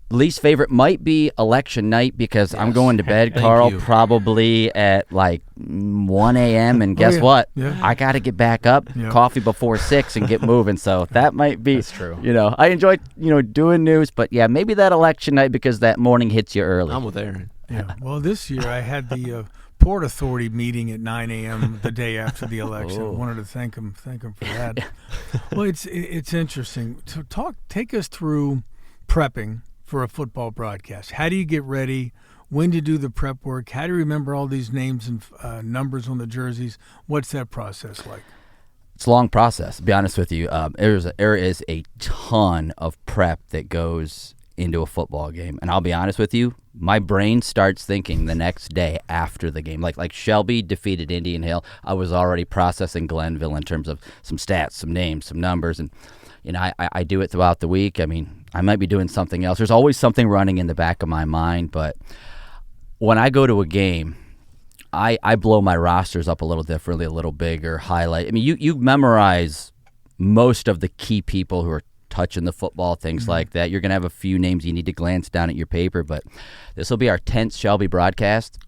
least favorite might be election night, because I'm going to bed, Carl, probably at like 1 a.m. And guess what? Yeah. I got to get back up, coffee before 6 and get moving. So that might be, that's true. I enjoy, doing news, but yeah, maybe that election night, because that morning hits you early. I'm with Aaron. Yeah. Well, this year I had the Port Authority meeting at 9 a.m. the day after the election. I wanted to thank him for that. Well, it's interesting. So take us through prepping for a football broadcast. How do you get ready? When do you do the prep work? How do you remember all these names and numbers on the jerseys? What's that process like? It's a long process, to be honest with you. There is a ton of prep that goes into a football game. And I'll be honest with you, my brain starts thinking the next day after the game. Like Shelby defeated Indian Hill, I was already processing Glenville in terms of some stats, some names, some numbers, and I do it throughout the week. I mean, I might be doing something else. There's always something running in the back of my mind, but when I go to a game, I blow my rosters up a little differently, a little bigger, highlight. I mean, you memorize most of the key people who are touching the football, things like that. You're going to have a few names you need to glance down at your paper, but this will be our 10th Shelby broadcast.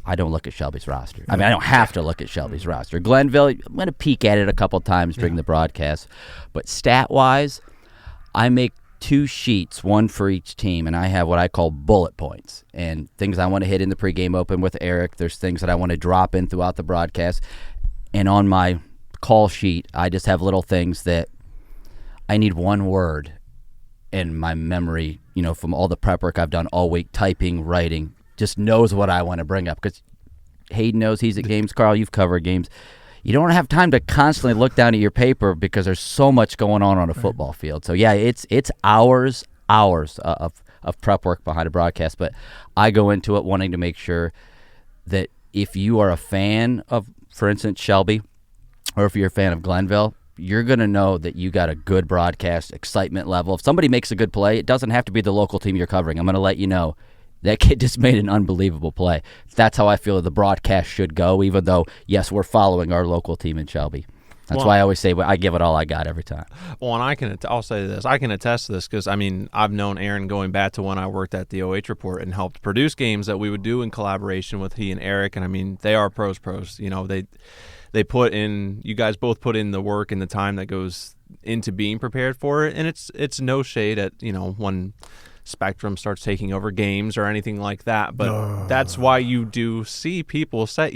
I don't look at Shelby's roster. I mean, I don't have to look at Shelby's roster. Glenville, I'm going to peek at it a couple times during the broadcast. But stat-wise, I make 2 sheets, one for each team, and I have what I call bullet points and things I want to hit in the pregame open with Eric. There's things that I want to drop in throughout the broadcast. And on my call sheet, I just have little things that I need one word in my memory, from all the prep work I've done all week, typing, writing, just knows what I want to bring up, because Hayden knows he's at games. Carl, you've covered games. You don't have time to constantly look down at your paper because there's so much going on a football field. So yeah, it's hours of prep work behind a broadcast, but I go into it wanting to make sure that if you are a fan of, for instance, Shelby, or if you're a fan of Glenville, you're going to know that you got a good broadcast excitement level. If somebody makes a good play, it doesn't have to be the local team you're covering. I'm going to let you know that kid just made an unbelievable play. That's how I feel the broadcast should go, even though, yes, we're following our local team in Shelby. That's why I always say I give it all I got every time. Well, and I'll say this. I can attest to this because, I've known Aaron going back to when I worked at the OH Report and helped produce games that we would do in collaboration with he and Eric. And, they are pros. They put in – you guys both put in the work and the time that goes into being prepared for it. And it's no shade at, when – Spectrum starts taking over games or anything like that, but that's why you do see people say,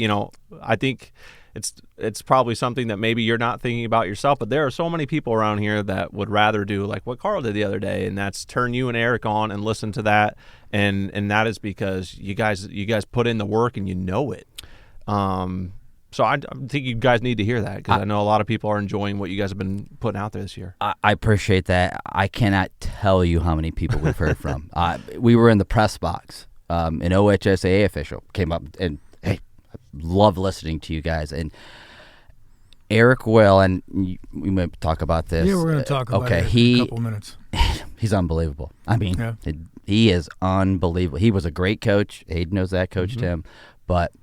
I think it's probably something that maybe you're not thinking about yourself, but there are so many people around here that would rather do like what Carl did the other day, and that's turn you and Eric on and listen to that, and that is because you guys put in the work and you know it. So I think you guys need to hear that, because I know a lot of people are enjoying what you guys have been putting out there this year. I appreciate that. I cannot tell you how many people we've heard from. We were in the press box. An OHSAA official came up and, hey, I love listening to you guys. And Eric Will, and we may talk about this. Yeah, we're going to talk about it in a couple minutes. He's unbelievable. He is unbelievable. He was a great coach. Hayden knows that, coached him. But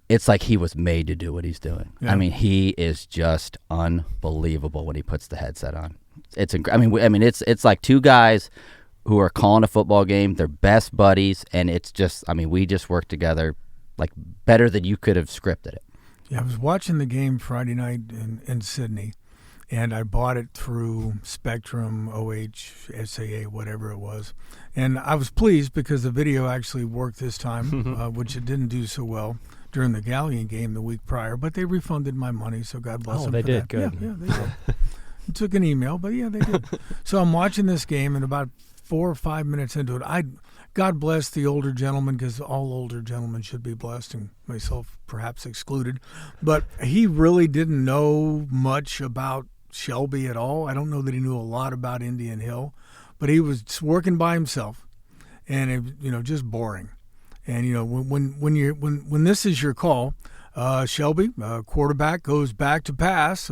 it's like he was made to do what he's doing. Yeah. He is just unbelievable when he puts the headset on. It's it's like 2 guys who are calling a football game. They're best buddies, and it's just we just work together like better than you could have scripted it. Yeah, I was watching the game Friday night in Sydney, and I bought it through Spectrum, OH, SAA, whatever it was. And I was pleased because the video actually worked this time, which it didn't do so well during the Galleon game the week prior, but they refunded my money, so God bless them. Oh, they for did. that. Good. Yeah, they did. It took an email, but yeah, they did. So I'm watching this game, and about 4 or 5 minutes into it, God bless the older gentleman, because all older gentlemen should be blessed, and myself perhaps excluded. But he really didn't know much about Shelby at all. I don't know that he knew a lot about Indian Hill, but he was working by himself, and it, just boring. And when this is your call, Shelby, quarterback, goes back to pass,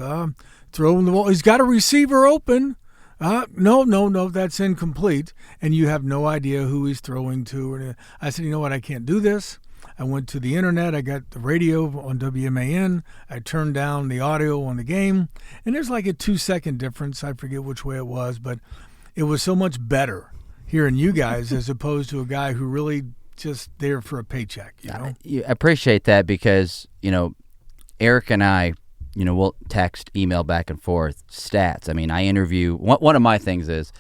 throwing the ball. He's got a receiver open. No, that's incomplete. And you have no idea who he's throwing to. And I said, you know what, I can't do this. I went to the internet. I got the radio on WMAN. I turned down the audio on the game. And there's like a 2-second difference. I forget which way it was, but it was so much better hearing you guys as opposed to a guy who really just there for a paycheck. I appreciate that because, Eric and I, we'll text, email back and forth, stats. I mean, I interview, one of my things is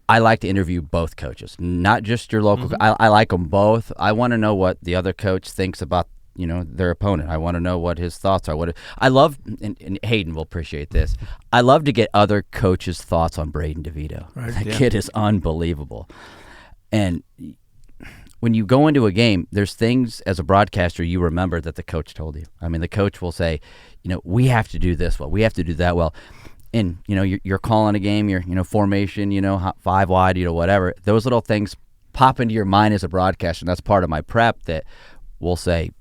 I like to interview both coaches, not just your local. I like them both. I want to know what the other coach thinks about, their opponent. I want to know what his thoughts are. I love, and Hayden will appreciate this, I love to get other coaches' thoughts on Braden DeVito. Right. That kid is unbelievable. And when you go into a game, there's things as a broadcaster you remember that the coach told you. I mean, the coach will say, we have to do this well. We have to do that well. And, you're calling a game, your formation, 5 wide, whatever. Those little things pop into your mind as a broadcaster, and that's part of my prep that we'll say,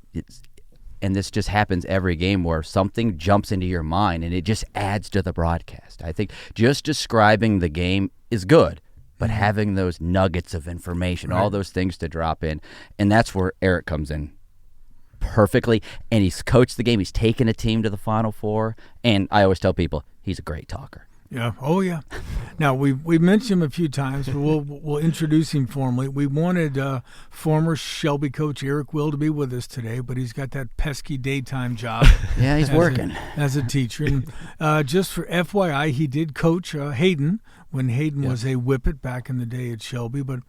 and this just happens every game where something jumps into your mind, and it just adds to the broadcast. I think just describing the game is good, but having those nuggets of information, all those things to drop in, and that's where Eric comes in perfectly, and he's coached the game. He's taken a team to the Final Four, and I always tell people he's a great talker. Yeah. Oh, yeah. Now, we've mentioned him a few times, but we'll introduce him formally. We wanted former Shelby coach Eric Will to be with us today, but he's got that pesky daytime job. Yeah, he's working. As a teacher. And just for FYI, he did coach Hayden when Hayden was a whippet back in the day at Shelby. But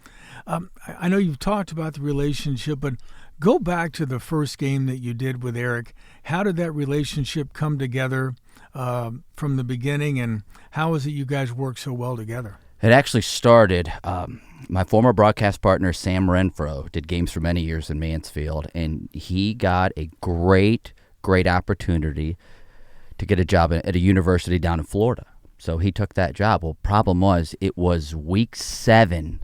I know you've talked about the relationship, but go back to the first game that you did with Eric. How did that relationship come together from the beginning, and how is it you guys work so well together? It actually started, my former broadcast partner, Sam Renfro, did games for many years in Mansfield, and he got a great opportunity to get a job at a university down in Florida. So he took that job. Well, problem was, it was week 7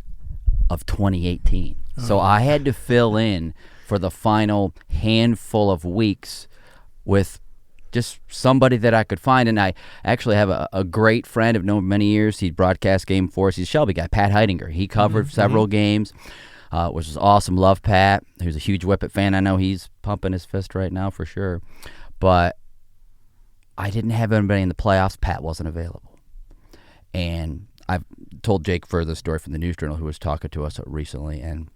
of 2018. So I had to fill in for the final handful of weeks with just somebody that I could find. And I actually have a great friend I've known many years. He broadcast game for us. He's a Shelby guy, Pat Heidinger. He covered several games, which was awesome. Love Pat. He was a huge Whippet fan. I know he's pumping his fist right now for sure. But I didn't have anybody in the playoffs. Pat wasn't available. And I've told Jake further the story from the News Journal, who was talking to us recently, and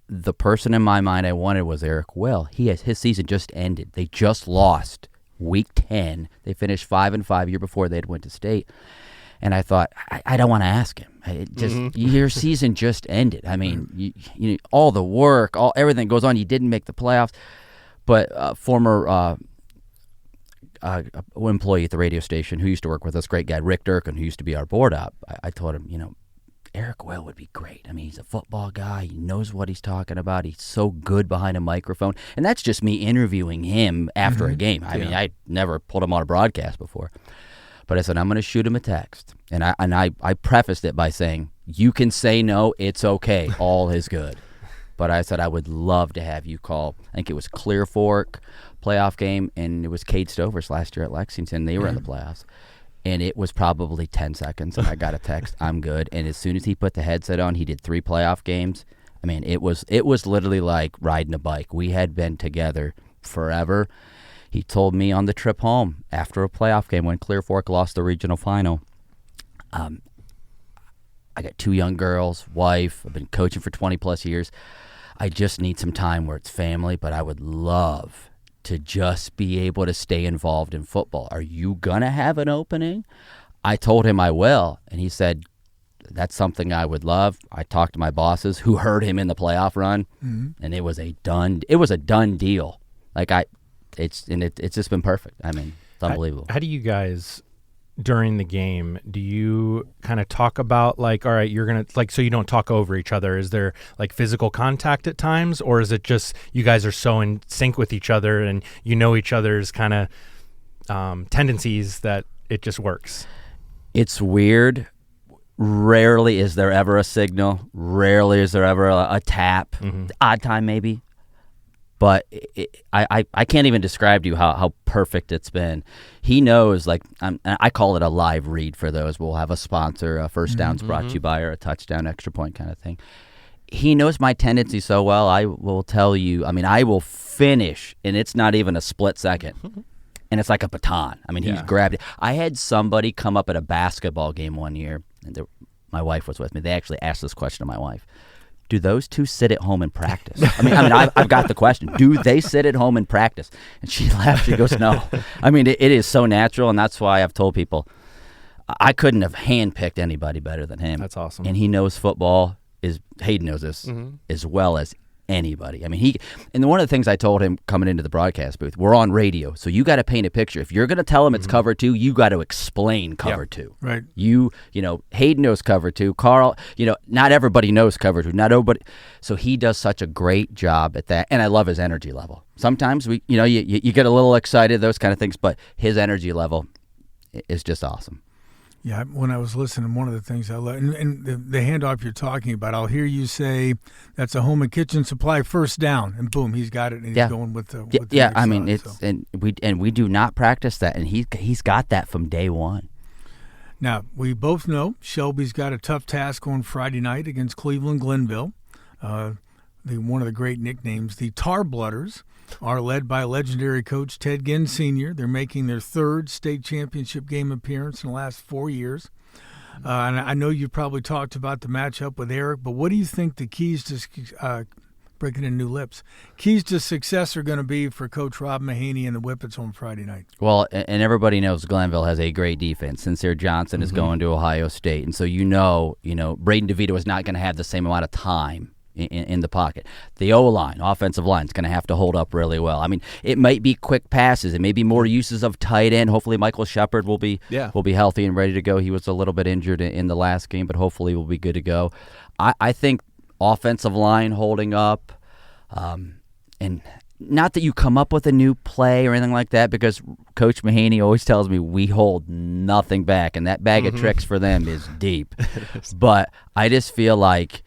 the person in my mind I wanted was Eric Will. His season just ended. They just lost week 10. They finished 5-5 year before they'd went to state. And I thought, I don't want to ask him. Your season just ended. I mean, you all the work, everything goes on. You didn't make the playoffs. But former employee at the radio station who used to work with us, great guy, Rick Durkin, who used to be our board op, I told him, Eric Will would be great. I mean, he's a football guy. He knows what he's talking about. He's so good behind a microphone. And that's just me interviewing him after a game. I mean, I never pulled him on a broadcast before. But I said, I'm going to shoot him a text. And I prefaced it by saying, you can say no, it's okay. All is good. But I said, I would love to have you call. I think it was Clear Fork playoff game, and it was Cade Stover's last year at Lexington. They were in the playoffs. And it was probably 10 seconds, and I got a text, I'm good. And as soon as he put the headset on, he did 3 playoff games. I mean, it was literally like riding a bike. We had been together forever. He told me on the trip home after a playoff game when Clear Fork lost the regional final, I got 2 young girls, wife. I've been coaching for 20-plus years. I just need some time where it's family, but I would love to just be able to stay involved in football. Are you going to have an opening? I told him I will, and he said, that's something I would love. I talked to my bosses who heard him in the playoff run, and it was a done deal. It's just been perfect. I mean, it's unbelievable. How do you guys, during the game, do you kind of talk about all right, you're going to so you don't talk over each other? Is there physical contact at times, or is it just you guys are so in sync with each other and you know each other's kind of tendencies that it just works? It's weird. Rarely is there ever a signal. Rarely is there ever a tap. Odd time maybe. But I can't even describe to you how perfect it's been. He knows, like, I call it a live read for those. We'll have a sponsor, first downs brought to you by, or a touchdown, extra point kind of thing. He knows my tendency so well, I will tell you, I will finish, and it's not even a split second. And it's like a baton. He's grabbed it. I had somebody come up at a basketball game one year, and my wife was with me. They actually asked this question to my wife. Do those two sit at home and practice? I've got the question. Do they sit at home and practice? And she laughed. She goes, no. It is so natural, and that's why I've told people I couldn't have handpicked anybody better than him. That's awesome. And he knows football. Hayden knows this as well as anybody. And one of the things I told him coming into the broadcast booth, we're on radio, so you got to paint a picture. If you're going to tell him it's cover 2, you got to explain cover 2. Right. Hayden knows cover 2. Carl, not everybody knows cover 2. Not everybody. So he does such a great job at that, and I love his energy level. Sometimes you get a little excited, those kind of things, but his energy level is just awesome. Yeah, when I was listening, one of the things I love, and the handoff you're talking about, I'll hear you say, that's a home and kitchen supply first down, and boom, he's got it, and he's going with the next side, and we do not practice that, and he's got that from day one. Now, we both know Shelby's got a tough task on Friday night against Cleveland Glenville. One of the great nicknames, the Tar Blooders, are led by legendary coach Ted Ginn Sr. They're making their 3rd state championship game appearance in the last 4 years. And I know you probably talked about the matchup with Eric, but what do you think the keys to breaking in new lips? Keys to success are going to be for Coach Rob Mahaney and the Whippets on Friday night. Well, and everybody knows Glenville has a great defense. Sincere Johnson is going to Ohio State, and so Braden DeVito is not going to have the same amount of time in the pocket. The O-line, offensive line, is going to have to hold up really well. It might be quick passes. It may be more uses of tight end. Hopefully Michael Shepard will be healthy and ready to go. He was a little bit injured in the last game, but hopefully will be good to go. I think offensive line holding up, and not that you come up with a new play or anything like that, because Coach Mahaney always tells me we hold nothing back, and that bag of tricks for them is deep. But I just feel like,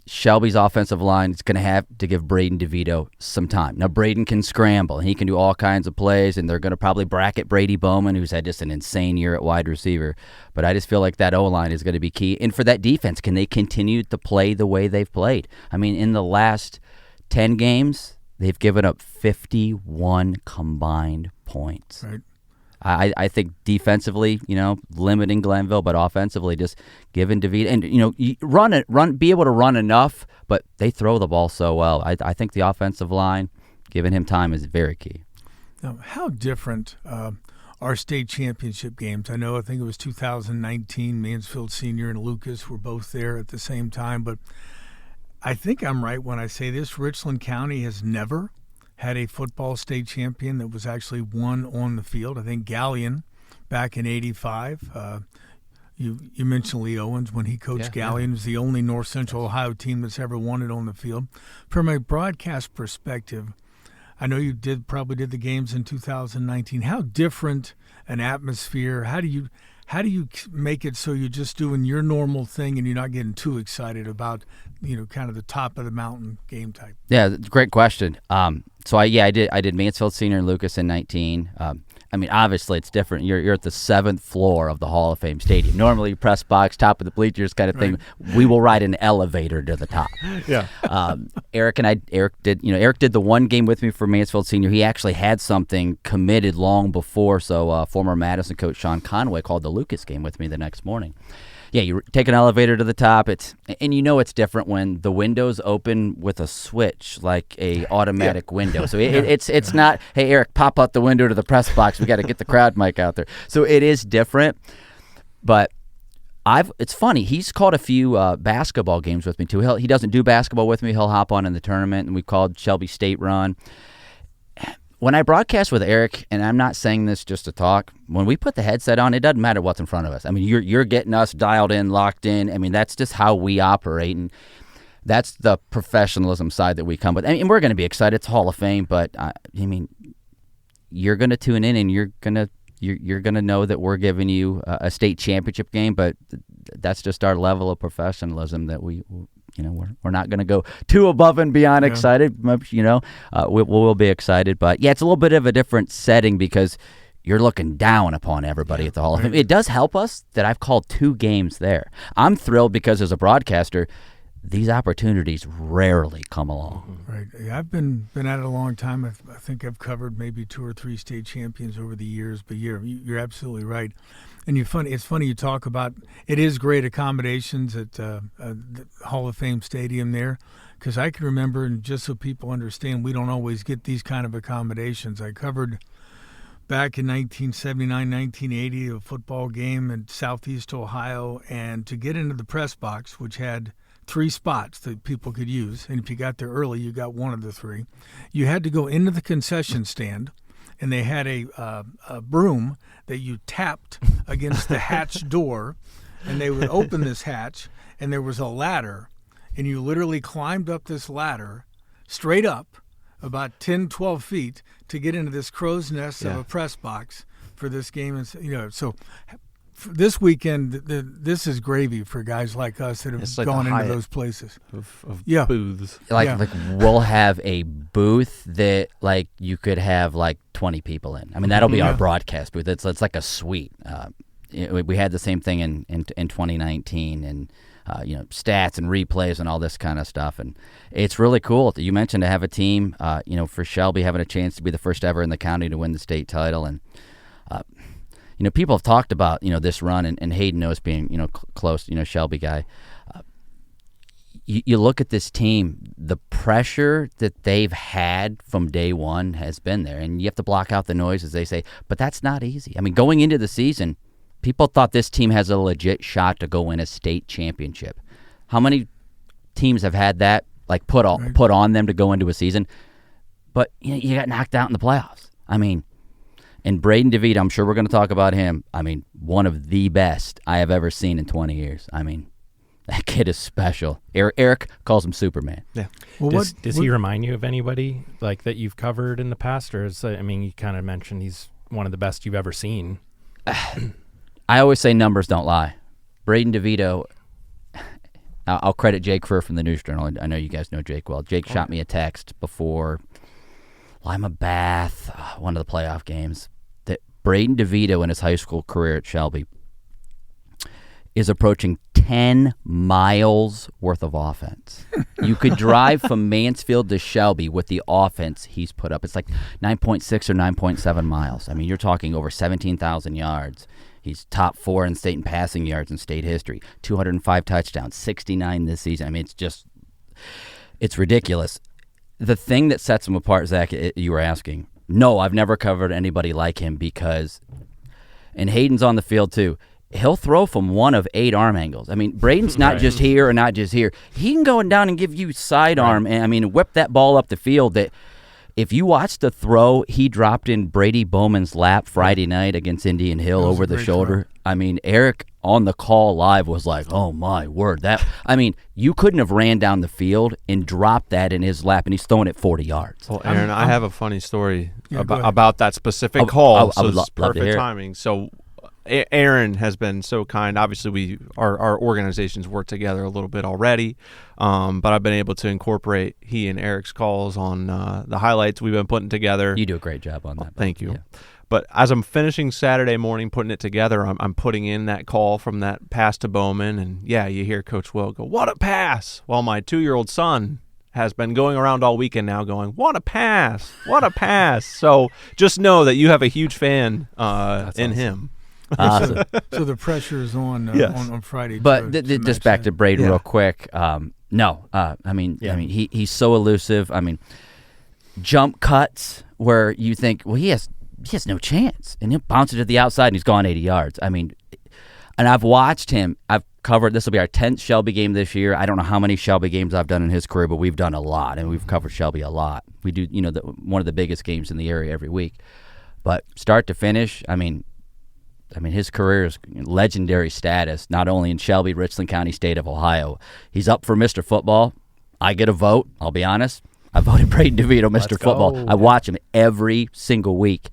Shelby's offensive line is going to have to give Braden DeVito some time. Now, Braden can scramble, and he can do all kinds of plays, and they're going to probably bracket Brady Bowman, who's had just an insane year at wide receiver. But I just feel like that O-line is going to be key. And for that defense, can they continue to play the way they've played? In the last 10 games, they've given up 51 combined points. Right. I think defensively, limiting Glenville, but offensively, just giving DeVito and be able to run enough. But they throw the ball so well. I think the offensive line, giving him time, is very key. Now, how different are state championship games? I think it was 2019. Mansfield Senior and Lucas were both there at the same time. But I think I'm right when I say this: Richland County has never had a football state champion that was actually won on the field. I think Galleon back in '85. You mentioned Lee Owens when he coached Galleon. Was the only North Central Ohio team that's ever won it on the field. From a broadcast perspective, I know you probably did the games in 2019. How different an atmosphere? How do you make it so you're just doing your normal thing and you're not getting too excited about kind of the top of the mountain game type? Yeah, great question. So I did Mansfield Senior and Lucas in 19. Obviously it's different. You're at the 7th floor of the Hall of Fame Stadium. Normally press box, top of the bleachers kind of thing. We will ride an elevator to the top. Yeah. Eric did the one game with me for Mansfield Senior. He actually had something committed long before, so former Madison coach Sean Conway called the Lucas game with me the next morning. Yeah, you take an elevator to the top. It's different when the windows open with a switch, like a automatic window. So it's not, hey, Eric, pop out the window to the press box. We got to get the crowd mic out there. So it is different. But it's funny. He's called a few basketball games with me too. He doesn't do basketball with me. He'll hop on in the tournament, and we called Shelby State Run. When I broadcast with Eric, and I'm not saying this just to talk, when we put the headset on, it doesn't matter what's in front of us. You're getting us dialed in, locked in. That's just how we operate, and that's the professionalism side that we come with. We're going to be excited. It's Hall of Fame, but you're going to tune in, and you're going to know that we're giving you a state championship game. But that's just our level of professionalism that we're not going to go too above and beyond excited. We'll be excited, but yeah, it's a little bit of a different setting because you're looking down upon everybody at the Hall of Fame. It does help us that I've called 2 games there. I'm thrilled because as a broadcaster, these opportunities rarely come along. Right. Yeah, I've been at it a long time. I think I've covered maybe 2 or 3 state champions over the years, but you're absolutely right. And it's funny you talk about it is great accommodations at the Hall of Fame Stadium there, because I can remember, and just so people understand, we don't always get these kind of accommodations. I covered back in 1979, 1980, a football game in Southeast Ohio, and to get into the press box, which had 3 spots that people could use, and if you got there early, you got one of the 3. You had to go into the concession stand, and they had a broom that you tapped against the hatch door, and they would open this hatch, and there was a ladder, and you literally climbed up this ladder straight up about 10, 12 feet to get into this crow's nest of a press box for this game. And so this weekend, this is gravy for guys like us that have gone into those places. Of booths. Like we'll have a booth that like you could have like 20 people in. I mean, that'll be our broadcast booth. It's like a suite. We had the same thing in 2019, and stats and replays and all this kind of stuff. And it's really cool. You mentioned to have a team, for Shelby having a chance to be the first ever in the county to win the state title. And, people have talked about, this run, and Hayden knows being, close, Shelby guy. You look at this team, the pressure that they've had from day one has been there. And you have to block out the noise, as they say. But that's not easy. I mean, going into the season, people thought this team has a legit shot to go win a state championship. How many teams have had that put on them to go into a season? But you got knocked out in the playoffs. I mean, and Braden DeVito, I'm sure we're going to talk about him. I mean, one of the best I have ever seen in 20 years. I mean, that kid is special. Eric calls him Superman. Yeah. Well, does he remind you of anybody that you've covered in the past? Or you kind of mentioned he's one of the best you've ever seen. I always say numbers don't lie. Braden DeVito, I'll credit Jake Furr from the News Journal. I know you guys know Jake well. Jake shot me a text before Lima Bath, one of the playoff games, that Braden DeVito in his high school career at Shelby is approaching 10 miles worth of offense. You could drive from Mansfield to Shelby with the offense he's put up. It's like 9.6 or 9.7 miles. I mean, you're talking over 17,000 yards. He's top 4 in state in passing yards in state history. 205 touchdowns, 69 this season. I mean, it's ridiculous. The thing that sets him apart, Zach, you were asking. No, I've never covered anybody like him because, and Hayden's on the field too, he'll throw from one of 8 arm angles. I mean, Braden's not just here or not just here. He can go down and give you sidearm and, whip that ball up the field. That if you watch the throw he dropped in Brady Bowman's lap Friday night against Indian Hill over the shoulder, throw. I mean, Eric on the call live was like, oh, my word. You couldn't have ran down the field and dropped that in his lap, and he's throwing it 40 yards. Well, Aaron, I have a funny story about that specific call. So it's perfect timing. So Aaron has been so kind. Obviously, our organizations work together a little bit already, but I've been able to incorporate he and Eric's calls on the highlights we've been putting together. You do a great job on that. Thank you. Yeah. But as I'm finishing Saturday morning putting it together, I'm putting in that call from that pass to Bowman, and you hear Coach Will go, "What a pass!" While my 2-year-old son has been going around all weekend now going, "What a pass! What a pass!" So just know that you have a huge fan in awesome. Him. Awesome. So the pressure is on Friday. But just back to Braden real quick. He's so elusive. I mean, jump cuts where you think, well, he has no chance, and he'll bounce it to the outside, and he's gone 80 yards. I mean, and I've watched him. I've covered. This will be our 10th Shelby game this year. I don't know how many Shelby games I've done in his career, but we've done a lot, and we've covered Shelby a lot. We do, one of the biggest games in the area every week. But start to finish, I mean, his career is legendary status, not only in Shelby, Richland County, state of Ohio. He's up for Mr. Football. I get a vote, I'll be honest. I voted Braden DeVito Mr. Football. I watch him every single week.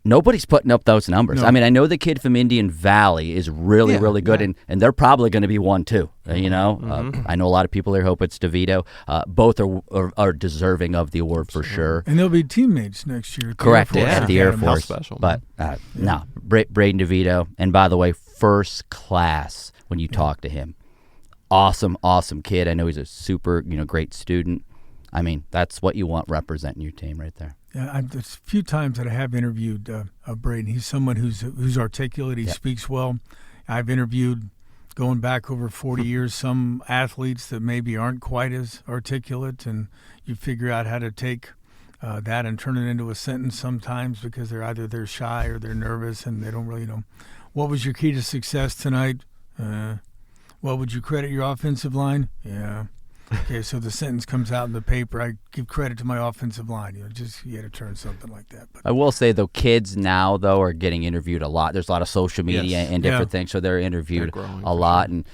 Nobody's putting up those numbers. No. I mean, I know the kid from Indian Valley is really, really good, and they're probably going to be 1-2. You know, I know a lot of people there hope it's DeVito. Both are deserving of the award for sure. And they'll be teammates next year. Correct, at the Air How Force. special. But no, Braden DeVito. And by the way, first class when you talk to him. Awesome kid. I know he's a super, great student. I mean, that's what you want representing your team right there. Yeah, there's a few times that I have interviewed Braden. He's someone who's articulate. He speaks well. I've interviewed, going back over 40 years, some athletes that maybe aren't quite as articulate, and you figure out how to take that and turn it into a sentence sometimes because they're shy or they're nervous and they don't really know. What was your key to success tonight? What would you credit your offensive line? Yeah. Okay, so the sentence comes out in the paper. I give credit to my offensive line. You got to turn something like that. But I will say, though, kids now, though, are getting interviewed a lot. There's a lot of social media and different things, so they're interviewed a lot. Sure. And,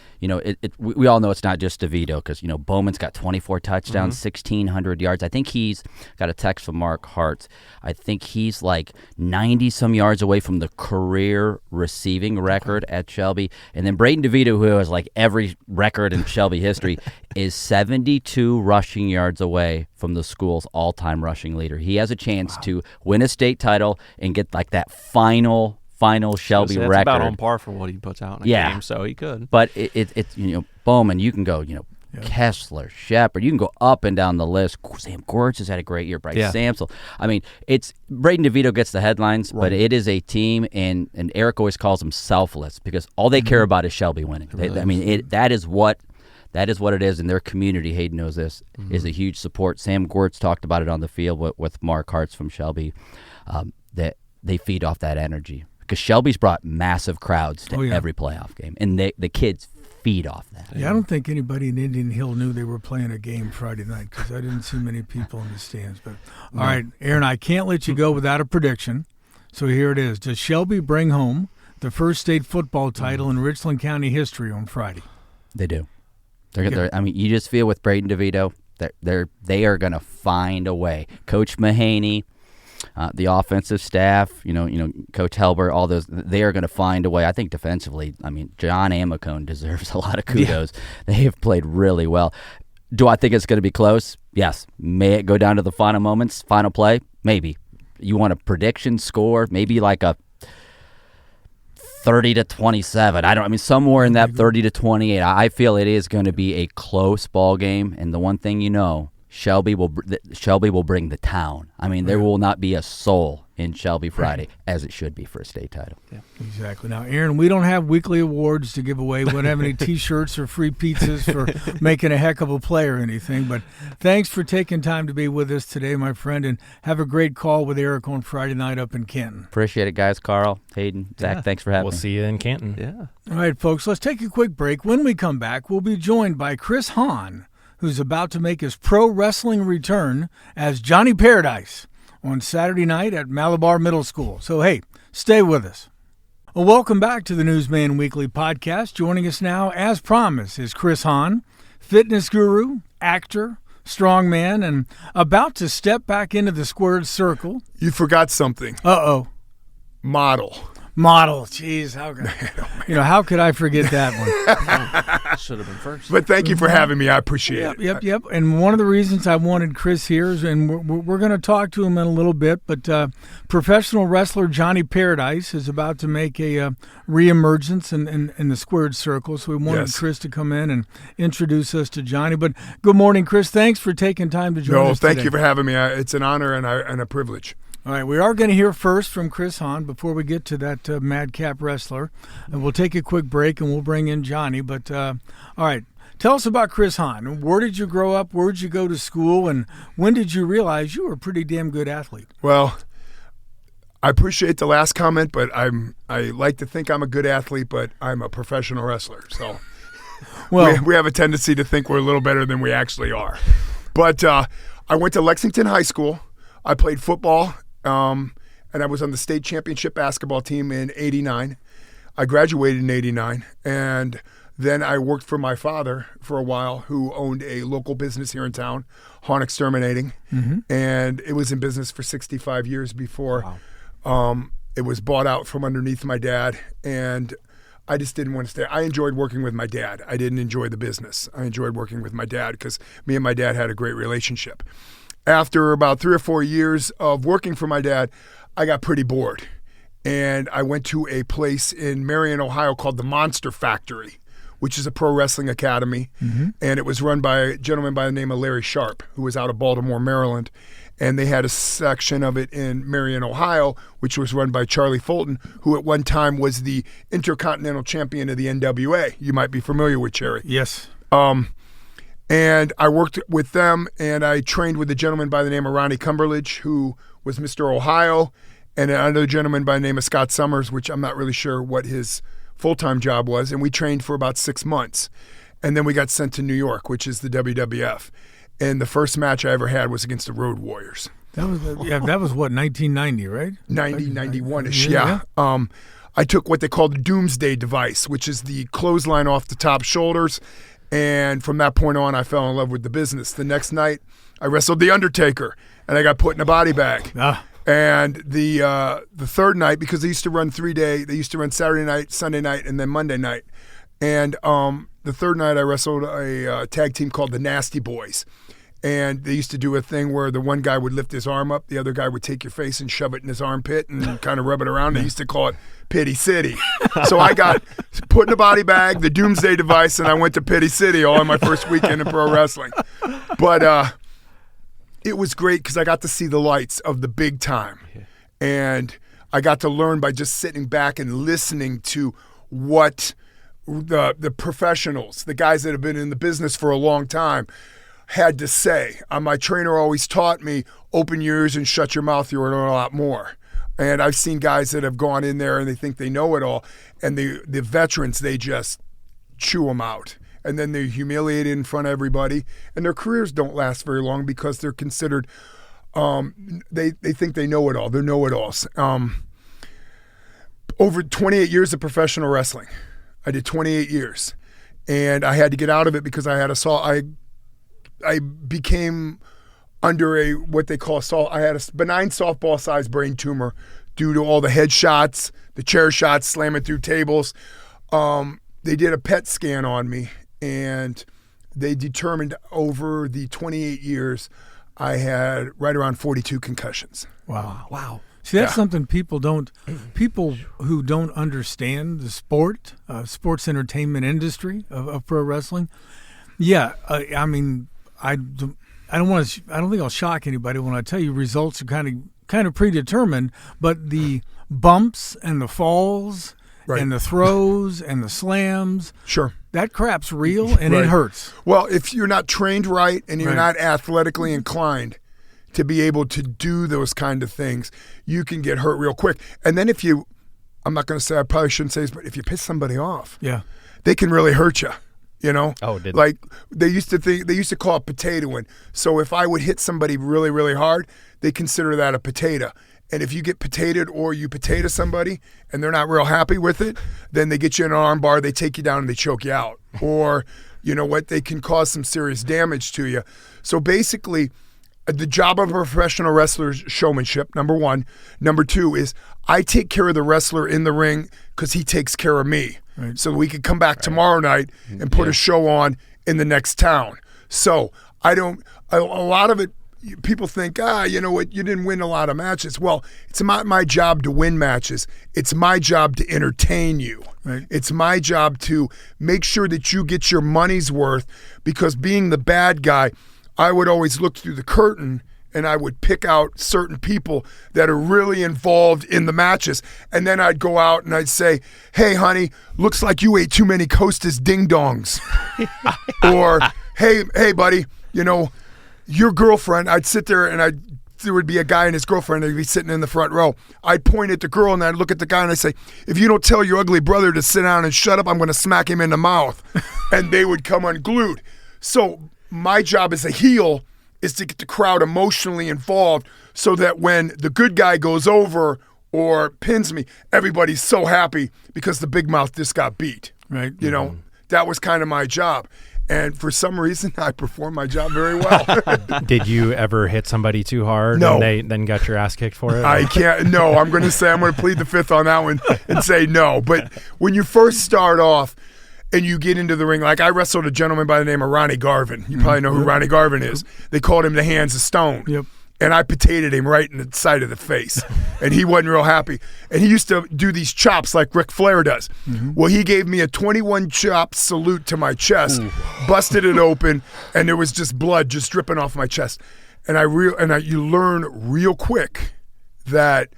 we all know it's not just DeVito because, Bowman's got 24 touchdowns, 1,600 yards. I think he's got a text from Mark Hartz. I think he's like 90-some yards away from the career receiving record at Shelby. And then Braden DeVito, who has like every record in Shelby history, is 72 rushing yards away from the school's all-time rushing leader. He has a chance to win a state title and get like that final Shelby record. That's about on par for what he puts out in a game, so he could. But it's Bowman, you can go, Kessler, Shepard, you can go up and down the list. Sam Gorge has had a great year. Bryce Samsel. I mean, it's Braden DeVito gets the headlines, but it is a team, and Eric always calls them selfless because all they care about is Shelby winning. That is what it is in their community. Hayden knows this is a huge support. Sam Gortz talked about it on the field with Mark Hartz from Shelby. That they feed off that energy because Shelby's brought massive crowds to every playoff game, and the kids feed off that. Yeah, I don't think anybody in Indian Hill knew they were playing a game Friday night because I didn't see many people in the stands. But all right, Aaron, I can't let you go without a prediction. So here it is: does Shelby bring home the first state football title in Richland County history on Friday? They do. I mean, you just feel with Braden DeVito that they are going to find a way. Coach Mahaney, the offensive staff, Coach Helber, all those, they are going to find a way. I think defensively, John Amacone deserves a lot of kudos. They have played really well. Do I think it's going to be close? Yes. May it go down to the final moments, final play? Maybe. You want a prediction score? Maybe like a 30-27. Somewhere in that 30-28. I feel it is going to be a close ball game, and the one thing Shelby will bring the town. There will not be a soul in Shelby Friday, as it should be for a state title. Yeah, exactly. Now, Aaron, we don't have weekly awards to give away. We don't have any T-shirts or free pizzas for making a heck of a play or anything. But thanks for taking time to be with us today, my friend, and have a great call with Eric on Friday night up in Canton. Appreciate it, guys. Carl, Hayden, Zach, thanks for having me. We'll see you in Canton. Yeah. All right, folks, let's take a quick break. When we come back, we'll be joined by Chris Hahn, who's about to make his pro wrestling return as Johnny Paradise on Saturday night at Malabar Middle School. So, hey, stay with us. Well, welcome back to the Newsman Weekly Podcast. Joining us now, as promised, is Chris Hahn, fitness guru, actor, strongman, and about to step back into the squared circle. You forgot something. Uh-oh. Model. Jeez, how could I forget that one? Should have been first. But thank you for having me. I appreciate it. Yep. And one of the reasons I wanted Chris here is, and we're going to talk to him in a little bit, but professional wrestler Johnny Paradise is about to make a reemergence in the squared circle. So we wanted Chris to come in and introduce us to Johnny. But good morning, Chris. Thanks for taking time to join us today. Thank you for having me. It's an honor and a privilege. All right, we are going to hear first from Chris Hahn before we get to that madcap wrestler. And we'll take a quick break and we'll bring in Johnny. But, all right, tell us about Chris Hahn. Where did you grow up? Where did you go to school? And when did you realize you were a pretty damn good athlete? Well, I appreciate the last comment, but I like to think I'm a good athlete, but I'm a professional wrestler. So we have a tendency to think we're a little better than we actually are. But I went to Lexington High School. I played football. And I was on the state championship basketball team in '89. I graduated in '89, and then I worked for my father for a while, who owned a local business here in town, Hahn Exterminating, and it was in business for 65 years before It was bought out from underneath my dad, and I just didn't want to stay. I enjoyed working with my dad. I didn't enjoy the business. I enjoyed working with my dad because me and my dad had a great relationship. After about 3 or 4 years of working for my dad, I got pretty bored. And I went to a place in Marion, Ohio called the Monster Factory, which is a pro wrestling academy. And it was run by a gentleman by the name of Larry Sharp, who was out of Baltimore, Maryland. And they had a section of it in Marion, Ohio, which was run by Charlie Fulton, who at one time was the Intercontinental Champion of the NWA. You might be familiar with Cherry. Yes. And I worked with them, and I trained with a gentleman by the name of Ronnie Cumberledge, who was Mr. Ohio, and another gentleman by the name of Scott Summers, which I'm not really sure what his full-time job was. And we trained for about 6 months. And then we got sent to New York, which is the WWF. And the first match I ever had was against the Road Warriors. That was what, 1990, right? 91-ish, yeah. I took what they call the Doomsday Device, which is the clothesline off the top shoulders. And from that point on, I fell in love with the business. The next night, I wrestled The Undertaker, and I got put in a body bag. And the third night, because they used to run 3-day, they used to run Saturday night, Sunday night, and then Monday night. And the third night, I wrestled a tag team called the Nasty Boys. And they used to do a thing where the one guy would lift his arm up, the other guy would take your face and shove it in his armpit and kind of rub it around. They used to call it Pity City. So I got put in a body bag, the Doomsday Device, and I went to Pity City all in my first weekend in pro wrestling. But it was great because I got to see the lights of the big time. And I got to learn by just sitting back and listening to what the professionals, the guys that have been in the business for a long time, had to say. My trainer always taught me, open your ears and shut your mouth, you'll learn a lot more. And I've seen guys that have gone in there and they think they know it all, and the veterans, they just chew them out. And then they're humiliated in front of everybody, and their careers don't last very long because they're considered, they think they know it all. They're know-it-alls. Over 28 years of professional wrestling. I did 28 years. And I had to get out of it because I had I became under what they call I had a benign softball-sized brain tumor due to all the head shots, the chair shots, slamming through tables. They did a PET scan on me, and they determined over the 28 years I had right around 42 concussions. Wow. See, that's something people who don't understand the sports entertainment industry of pro wrestling. Yeah, I mean, I don't think I'll shock anybody when I tell you results are kind of predetermined, but the bumps and the falls and the throws and the slams, sure, that crap's real and it hurts. Well, if you're not trained right and you're not athletically inclined to be able to do those kind of things, you can get hurt real quick. And then I'm not going to say, I probably shouldn't say this, but if you piss somebody off, they can really hurt you. You know, like they used to call it potatoing. So if I would hit somebody really, really hard, they consider that a potato. And if you get potatoed or you potato somebody and they're not real happy with it, then they get you in an arm bar, they take you down and they choke you out. Or, you know what, they can cause some serious damage to you. So basically, the job of a professional wrestler is showmanship, number one. Number two is I take care of the wrestler in the ring because he takes care of me. Right. So we could come back tomorrow night and put a show on in the next town. So a lot of it, people think, you know what, you didn't win a lot of matches. Well, it's not my job to win matches. It's my job to entertain you. Right. It's my job to make sure that you get your money's worth, because being the bad guy, I would always look through the curtain and I would pick out certain people that are really involved in the matches. And then I'd go out and I'd say, hey, honey, looks like you ate too many Costas ding-dongs. Or, hey, buddy, you know, your girlfriend, I'd sit there and there would be a guy and his girlfriend, they'd be sitting in the front row. I'd point at the girl and I'd look at the guy and I'd say, if you don't tell your ugly brother to sit down and shut up, I'm going to smack him in the mouth. And they would come unglued. So my job as a heel is to get the crowd emotionally involved so that when the good guy goes over or pins me, everybody's so happy because the big mouth just got beat. Right. You know, that was kind of my job. And for some reason, I performed my job very well. Did you ever hit somebody too hard No. and they then got your ass kicked for it? I can't. No, I'm going to plead the fifth on that one and say no. But when you first start off and you get into the ring, like I wrestled a gentleman by the name of Ronnie Garvin. You probably know who Ronnie Garvin is. They called him the Hands of Stone. Yep. And I potatoed him right in the side of the face. And he wasn't real happy. And he used to do these chops like Ric Flair does. Well, he gave me a 21 chop salute to my chest, busted it open, and there was just blood just dripping off my chest. And you learn real quick that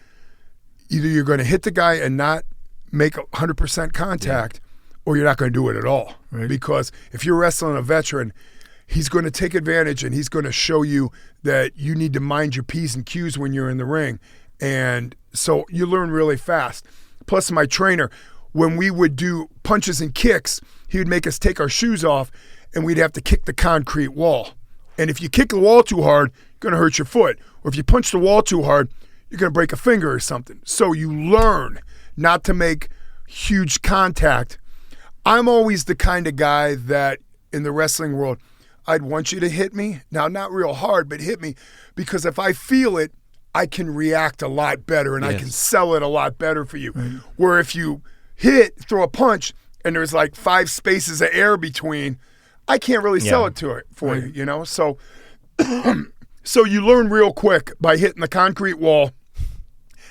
either you're going to hit the guy and not make 100% contact, or you're not going to do it at all. Right. Because if you're wrestling a veteran, he's going to take advantage and he's going to show you that you need to mind your P's and Q's when you're in the ring. And so you learn really fast. Plus my trainer, when we would do punches and kicks, he would make us take our shoes off and we'd have to kick the concrete wall. And if you kick the wall too hard, you're going to hurt your foot. Or if you punch the wall too hard, you're going to break a finger or something. So you learn not to make huge contact. I'm always the kind of guy that in the wrestling world, I'd want you to hit me. Now, not real hard, but hit me. Because if I feel it, I can react a lot better and I can sell it a lot better for you. Right. Where if you throw a punch, and there's like 5 spaces of air between, I can't really sell it for you, you know? So so you learn real quick by hitting the concrete wall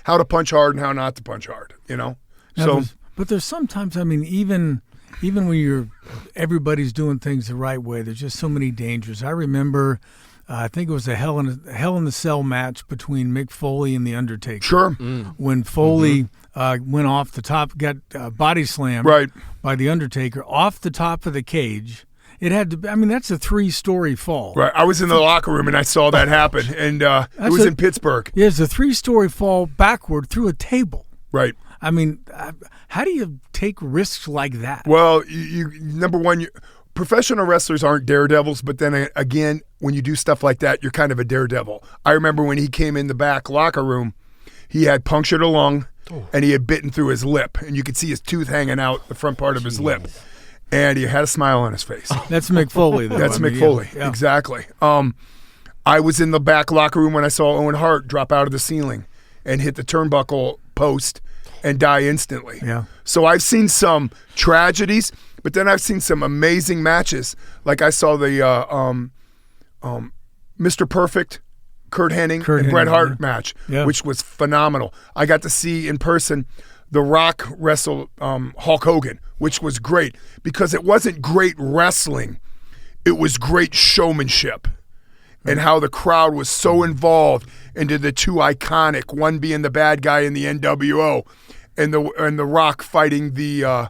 how to punch hard and how not to punch hard, you know? Now, but there's sometimes, I mean, even when everybody's doing things the right way, there's just so many dangers. I remember, I think it was a Hell in the Cell match between Mick Foley and The Undertaker. Sure. When Foley went off the top, got body slammed by The Undertaker off the top of the cage. It had to. I mean, that's a 3-story fall. Right. I was in the locker room and I saw that happen, and it was in Pittsburgh. Yeah, it's a 3-story fall backward through a table. Right. I mean, how do you take risks like that? Well, number one, professional wrestlers aren't daredevils, but then again, when you do stuff like that, you're kind of a daredevil. I remember when he came in the back locker room, he had punctured a lung, and he had bitten through his lip, and you could see his tooth hanging out the front part of his lip. And he had a smile on his face. That's Mick Foley, though. That's Mick Foley, exactly. I was in the back locker room when I saw Owen Hart drop out of the ceiling and hit the turnbuckle post and die instantly. Yeah. So I've seen some tragedies, but then I've seen some amazing matches. Like I saw the Mr. Perfect, Kurt Hennig and Bret Hart match, which was phenomenal. I got to see in person The Rock wrestle Hulk Hogan, which was great because it wasn't great wrestling. It was great showmanship and how the crowd was so involved into the two iconic, one being the bad guy in the NWO and the Rock fighting the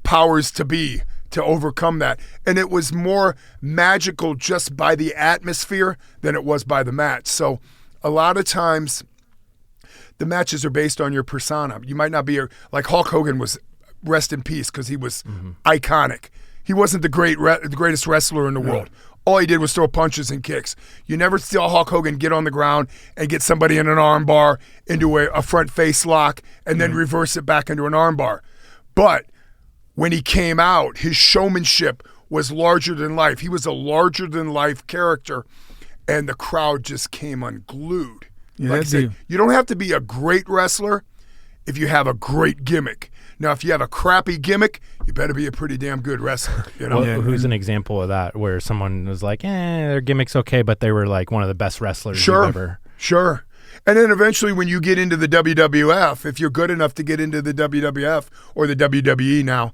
powers to be to overcome that. And it was more magical just by the atmosphere than it was by the match. So a lot of times the matches are based on your persona. You might not be like Hulk Hogan was, rest in peace, because he was iconic. He wasn't the greatest wrestler in the world. All he did was throw punches and kicks. You never saw Hulk Hogan get on the ground and get somebody in an arm bar into a front face lock and then reverse it back into an arm bar. But when he came out, his showmanship was larger than life. He was a larger than life character, and the crowd just came unglued. Yeah, like I said, you don't have to be a great wrestler if you have a great gimmick. Now, if you have a crappy gimmick, you better be a pretty damn good wrestler. You know? Well, who's an example of that where someone was like, their gimmick's okay, but they were like one of the best wrestlers you've ever. Sure. And then eventually when you get into the WWF, if you're good enough to get into the WWF or the WWE now,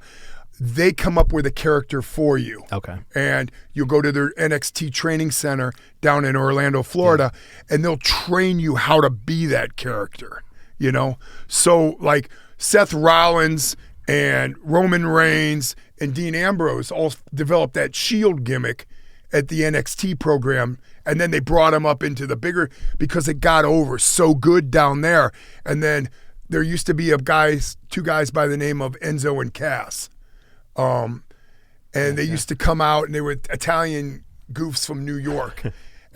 they come up with a character for you. Okay. And you'll go to their NXT training center down in Orlando, Florida, and they'll train you how to be that character, you know? So like Seth Rollins and Roman Reigns and Dean Ambrose all developed that Shield gimmick at the NXT program, and then they brought him up into the bigger because it got over so good down there. And then there used to be two guys by the name of Enzo and Cass. And they used to come out, and they were Italian goofs from New York.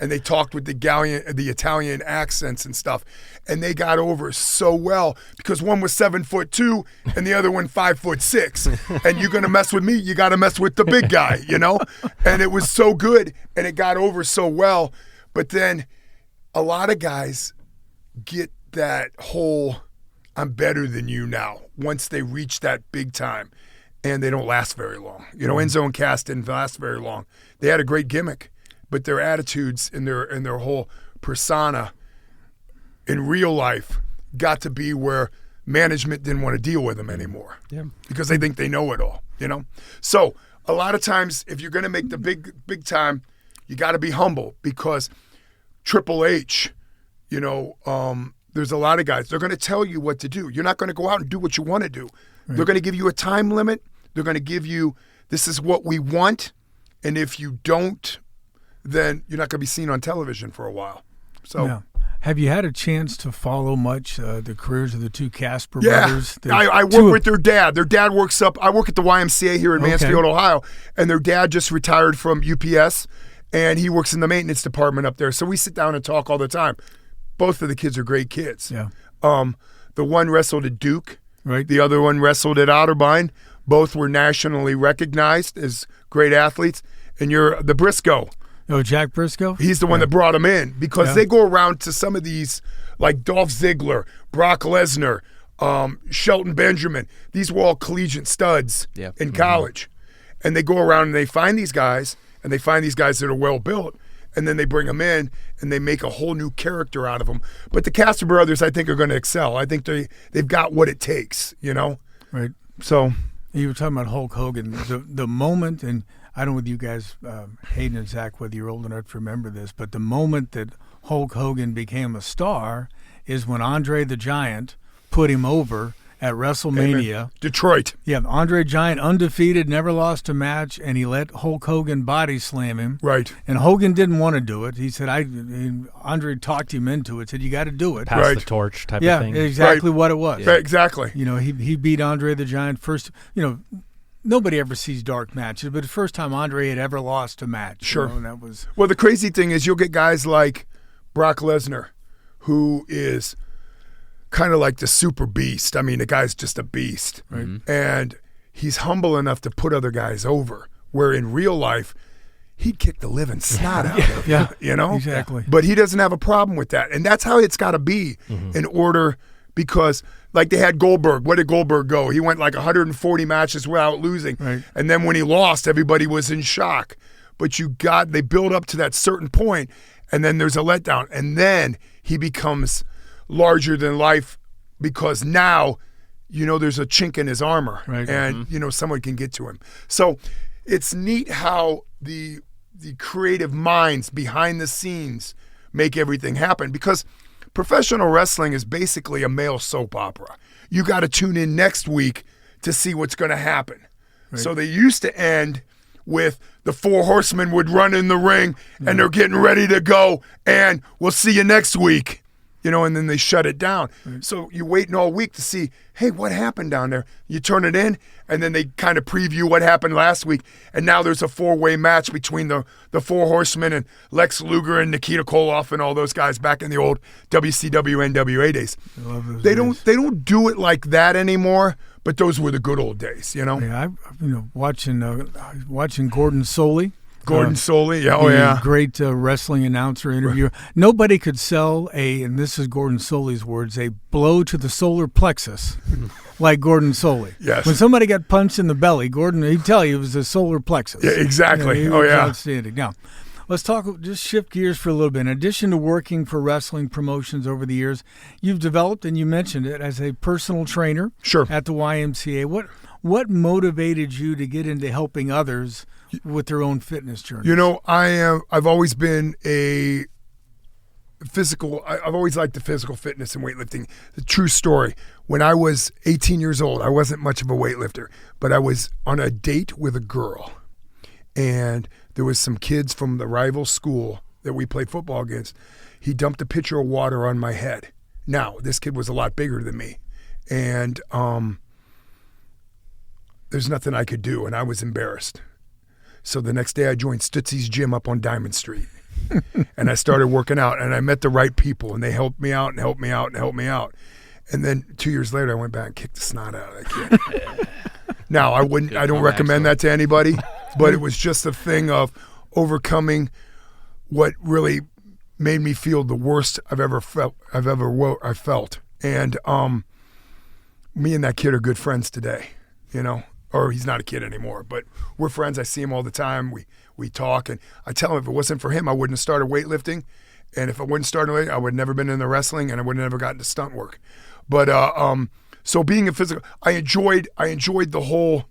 and they talked with the Italian accents and stuff, and they got over so well because one was 7'2" and the other one 5'6", and you're gonna mess with me, you got to mess with the big guy, you know. And it was so good, and it got over so well. But then a lot of guys get that whole "I'm better than you" now once they reach that big time, and they don't last very long. You know, Enzo and Cass didn't last very long. They had a great gimmick, but their attitudes and their whole persona in real life got to be where management didn't want to deal with them anymore. Yeah. Because they think they know it all, you know? So a lot of times if you're going to make the big time, you got to be humble, because Triple H, you know, there's a lot of guys, they're going to tell you what to do. You're not going to go out and do what you want to do. Right. They're going to give you a time limit. They're going to give you, this is what we want. And if you don't, then you're not going to be seen on television for a while. So, yeah. Have you had a chance to follow much the careers of the two Casper yeah, brothers? I work with their dad. Their dad works up. I work at the YMCA here in Mansfield, Ohio, and their dad just retired from UPS, and he works in the maintenance department up there. So we sit down and talk all the time. Both of the kids are great kids. Yeah. The one wrestled at Duke. Right. The other one wrestled at Otterbein. Both were nationally recognized as great athletes. And you're the Briscoe. Oh, Jack Briscoe? He's the one that brought him in, because they go around to some of these, like Dolph Ziggler, Brock Lesnar, Shelton Benjamin. These were all collegiate studs in college. And they go around and they find these guys, and they find these guys that are well built, and then they bring them in and they make a whole new character out of them. But the Casper brothers, I think, are going to excel. I think they've got what it takes, you know? Right. So you were talking about Hulk Hogan. The moment, and I don't know whether you guys, Hayden and Zach, whether you're old enough to remember this, but the moment that Hulk Hogan became a star is when Andre the Giant put him over at WrestleMania. Amen. Detroit. Yeah, Andre Giant, undefeated, never lost a match, and he let Hulk Hogan body slam him. Right. And Hogan didn't want to do it. He said, Andre talked him into it, said, you got to do it. Pass the torch type of thing. Yeah, exactly what it was. Yeah. Exactly. You know, he beat Andre the Giant first. You know, nobody ever sees dark matches, but the first time Andre had ever lost a match. Sure. You know, and that was. Well, the crazy thing is you'll get guys like Brock Lesnar, who is kind of like the super beast. I mean, the guy's just a beast. Right. And he's humble enough to put other guys over, where in real life, he'd kick the living snot out of you, you know? Exactly. But he doesn't have a problem with that. And that's how it's got to be in order, because like they had Goldberg. Where did Goldberg go? He went like 140 matches without losing. Right. And then when he lost, everybody was in shock. But they build up to that certain point, and then there's a letdown. And then he becomes larger than life, because now, you know, there's a chink in his armor, and you know, someone can get to him. So it's neat how the creative minds behind the scenes make everything happen, because professional wrestling is basically a male soap opera. You got to tune in next week to see what's going to happen. Right. So they used to end with the four horsemen would run in the ring and they're getting ready to go, and we'll see you next week. You know, and then they shut it down. Right. So you're waiting all week to see, hey, what happened down there? You turn it in, and then they kind of preview what happened last week. And now there's a four-way match between the Four Horsemen and Lex Luger and Nikita Koloff and all those guys back in the old WCW NWA days. I love those they days. They don't do it like that anymore, but those were the good old days, you know? Yeah, watching Gordon Soley. Gordon Soley, great wrestling announcer, interviewer. Nobody could sell and this is Gordon Soley's words, a blow to the solar plexus like Gordon Soley. Yes. When somebody got punched in the belly, Gordon, he'd tell you it was the solar plexus. Yeah, exactly. He was outstanding. Now, let's just shift gears for a little bit. In addition to working for wrestling promotions over the years, you've developed, and you mentioned it, as a personal trainer at the YMCA. What motivated you to get into helping others with their own fitness journey? You know, I've always been a physical. I've always liked the physical fitness and weightlifting. The true story. When I was 18 years old, I wasn't much of a weightlifter, but I was on a date with a girl, and there was some kids from the rival school that we played football against. He dumped a pitcher of water on my head. Now, this kid was a lot bigger than me, and there's nothing I could do, and I was embarrassed. So the next day I joined Stootsy's gym up on Diamond Street. And I started working out, and I met the right people, and they helped me out and helped me out and helped me out. And then 2 years later, I went back and kicked the snot out of that kid. Now, I don't recommend that to anybody, but it was just a thing of overcoming what really made me feel the worst I've ever felt. And me and that kid are good friends today, you know, or he's not a kid anymore, but we're friends. I see him all the time. We talk, and I tell him if it wasn't for him, I wouldn't have started weightlifting. And if I wouldn't started weightlifting, I would have never been into wrestling, and I would have never gotten to stunt work. But so being a physical, I enjoyed the whole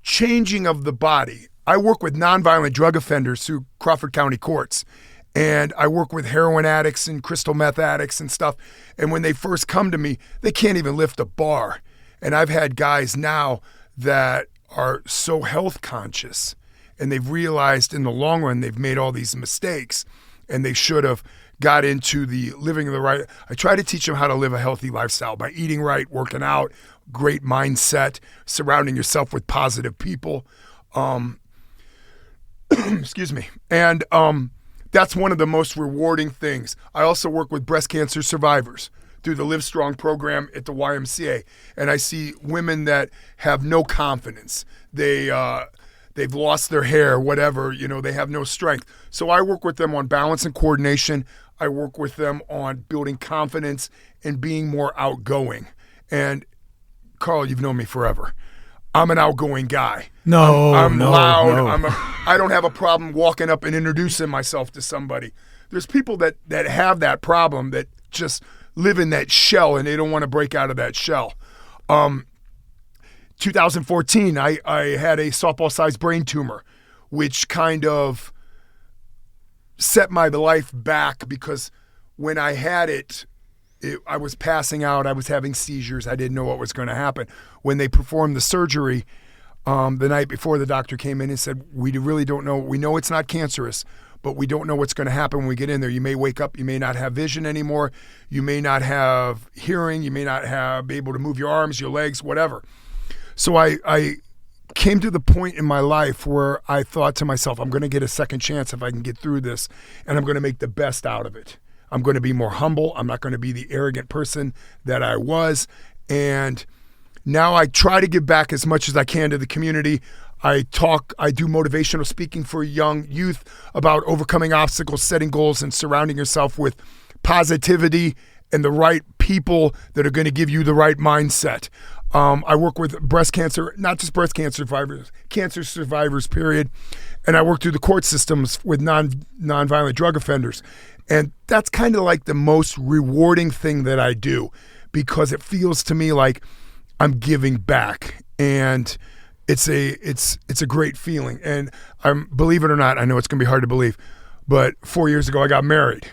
changing of the body. I work with nonviolent drug offenders through Crawford County courts, and I work with heroin addicts and crystal meth addicts and stuff. And when they first come to me, they can't even lift a bar. And I've had guys now that are so health conscious, and they've realized in the long run they've made all these mistakes, and they should have got into the living the right. I try to teach them how to live a healthy lifestyle by eating right, working out, great mindset, surrounding yourself with positive people. Excuse me. And that's one of the most rewarding things. I also work with breast cancer survivors through the Live Strong program at the YMCA. And I see women that have no confidence. They've lost their hair, whatever, you know, they have no strength. So I work with them on balance and coordination. I work with them on building confidence and being more outgoing. And Carl, you've known me forever. I'm an outgoing guy. I'm loud. No. I don't have a problem walking up and introducing myself to somebody. There's people that have that problem, that just live in that shell, and they don't want to break out of that shell. 2014, I had a softball-sized brain tumor, which kind of set my life back, because when I had it, I was passing out. I was having seizures. I didn't know what was going to happen. When they performed the surgery the night before, the doctor came in and said, we really don't know. We know it's not cancerous, but we don't know what's going to happen when we get in there. You may wake up. You may not have vision anymore. You may not have hearing. You may not be able to move your arms, your legs, whatever. So I came to the point in my life where I thought to myself, I'm going to get a second chance if I can get through this, and I'm going to make the best out of it. I'm going to be more humble. I'm not going to be the arrogant person that I was. And now I try to give back as much as I can to the community. I do motivational speaking for young youth about overcoming obstacles, setting goals, and surrounding yourself with positivity and the right people that are going to give you the right mindset. I work with breast cancer, not just breast cancer survivors, cancer survivors, period. And I work through the court systems with nonviolent drug offenders. And that's kind of like the most rewarding thing that I do, because it feels to me like I'm giving back. And it's a great feeling. And believe it or not, I know it's going to be hard to believe, but 4 years ago I got married.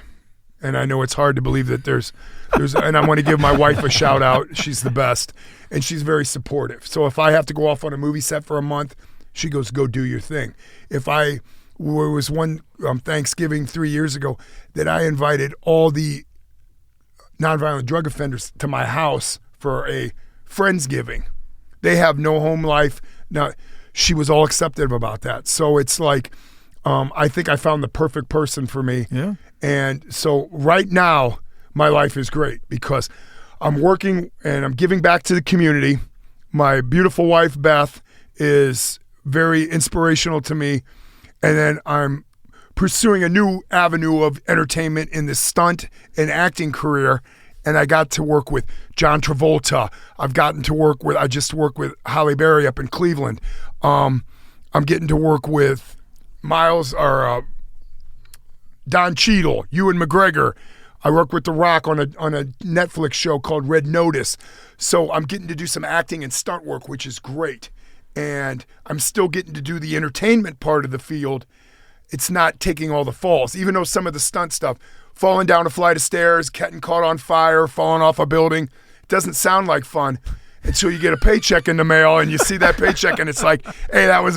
And I know it's hard to believe that there's and I want to give my wife a shout out. She's the best, and she's very supportive. So if I have to go off on a movie set for a month, she goes, go do your thing. There was one Thanksgiving 3 years ago that I invited all the nonviolent drug offenders to my house for a Friendsgiving. They have no home life. Now, she was all accepting about that. So it's like, I think I found the perfect person for me. Yeah. And so right now, my life is great because I'm working and I'm giving back to the community. My beautiful wife, Beth, is very inspirational to me. And then I'm pursuing a new avenue of entertainment in the stunt and acting career. And I got to work with John Travolta. I just worked with Halle Berry up in Cleveland. I'm getting to work with Don Cheadle, Ewan McGregor. I work with The Rock on a Netflix show called Red Notice. So I'm getting to do some acting and stunt work, which is great. And I'm still getting to do the entertainment part of the field. It's not taking all the falls, even though some of the stunt stuff, falling down a flight of stairs, getting caught on fire, falling off a building, it doesn't sound like fun until you get a paycheck in the mail and you see that paycheck and it's like, hey, that was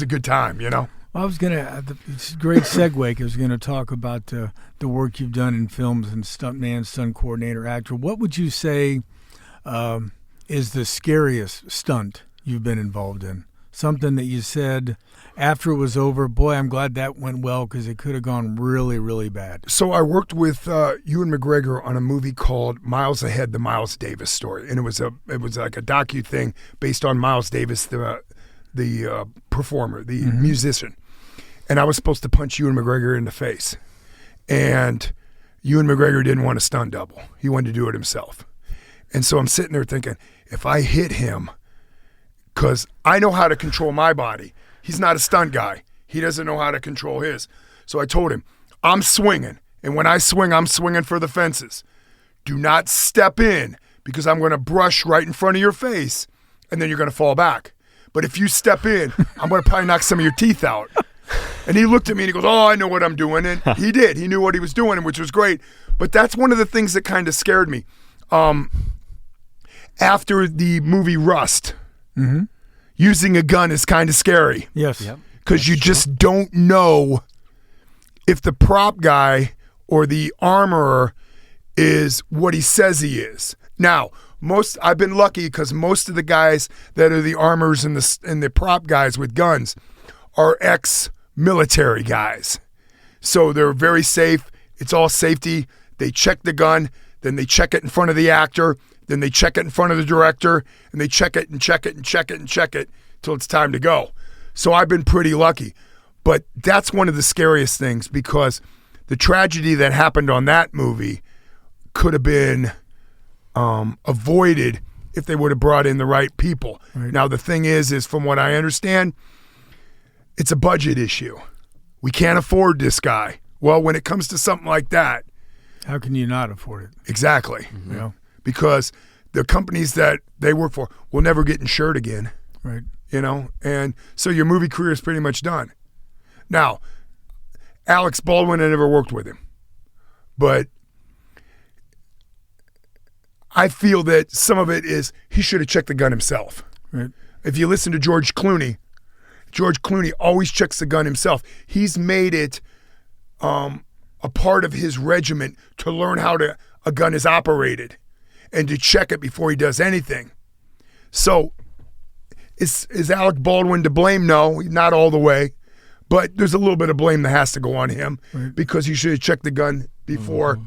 a good time, you know? Well, it's a great segue because I was going to talk about the work you've done in films and stuntman, stunt coordinator, actor. What would you say is the scariest stunt you've been involved in? something that you said after it was over, boy, I'm glad that went well because it could have gone really, really bad. So I worked with Ewan McGregor on a movie called Miles Ahead, the Miles Davis story. And it was like a docu thing based on Miles Davis, the performer, the musician. And I was supposed to punch Ewan McGregor in the face. And Ewan McGregor didn't want a stunt double. He wanted to do it himself. And so I'm sitting there thinking, if I hit him, because I know how to control my body. He's not a stunt guy. He doesn't know how to control his. So I told him, I'm swinging. And when I swing, I'm swinging for the fences. Do not step in because I'm going to brush right in front of your face and then you're going to fall back. But if you step in, I'm going to probably knock some of your teeth out. And he looked at me and he goes, oh, I know what I'm doing. And he did. He knew what he was doing, which was great. But that's one of the things that kind of scared me. After the movie Rust, using a gun is kind of scary. Yes. Because you just don't know if the prop guy or the armorer is what he says he is. Now, I've been lucky because most of the guys that are the armorers and the prop guys with guns are ex-military guys. So they're very safe. It's all safety. They check the gun, then they check it in front of the actor, then they check it in front of the director, and they check it and check it and check it and check it till it's time to go. So I've been pretty lucky. But that's one of the scariest things because the tragedy that happened on that movie could have been avoided if they would have brought in the right people. Right. Now, the thing is from what I understand, it's a budget issue. We can't afford this guy. Well, when it comes to something like that, how can you not afford it? Exactly. Mm-hmm. You know? Because the companies that they work for will never get insured again. Right. You know, and so your movie career is pretty much done. Now, Alex Baldwin, I never worked with him, but I feel that some of it is he should have checked the gun himself. Right. If you listen to George Clooney always checks the gun himself. He's made it a part of his regiment to learn how a gun is operated and to check it before he does anything. So is Alec Baldwin to blame? No, not all the way. But there's a little bit of blame that has to go on him because you should have checked the gun before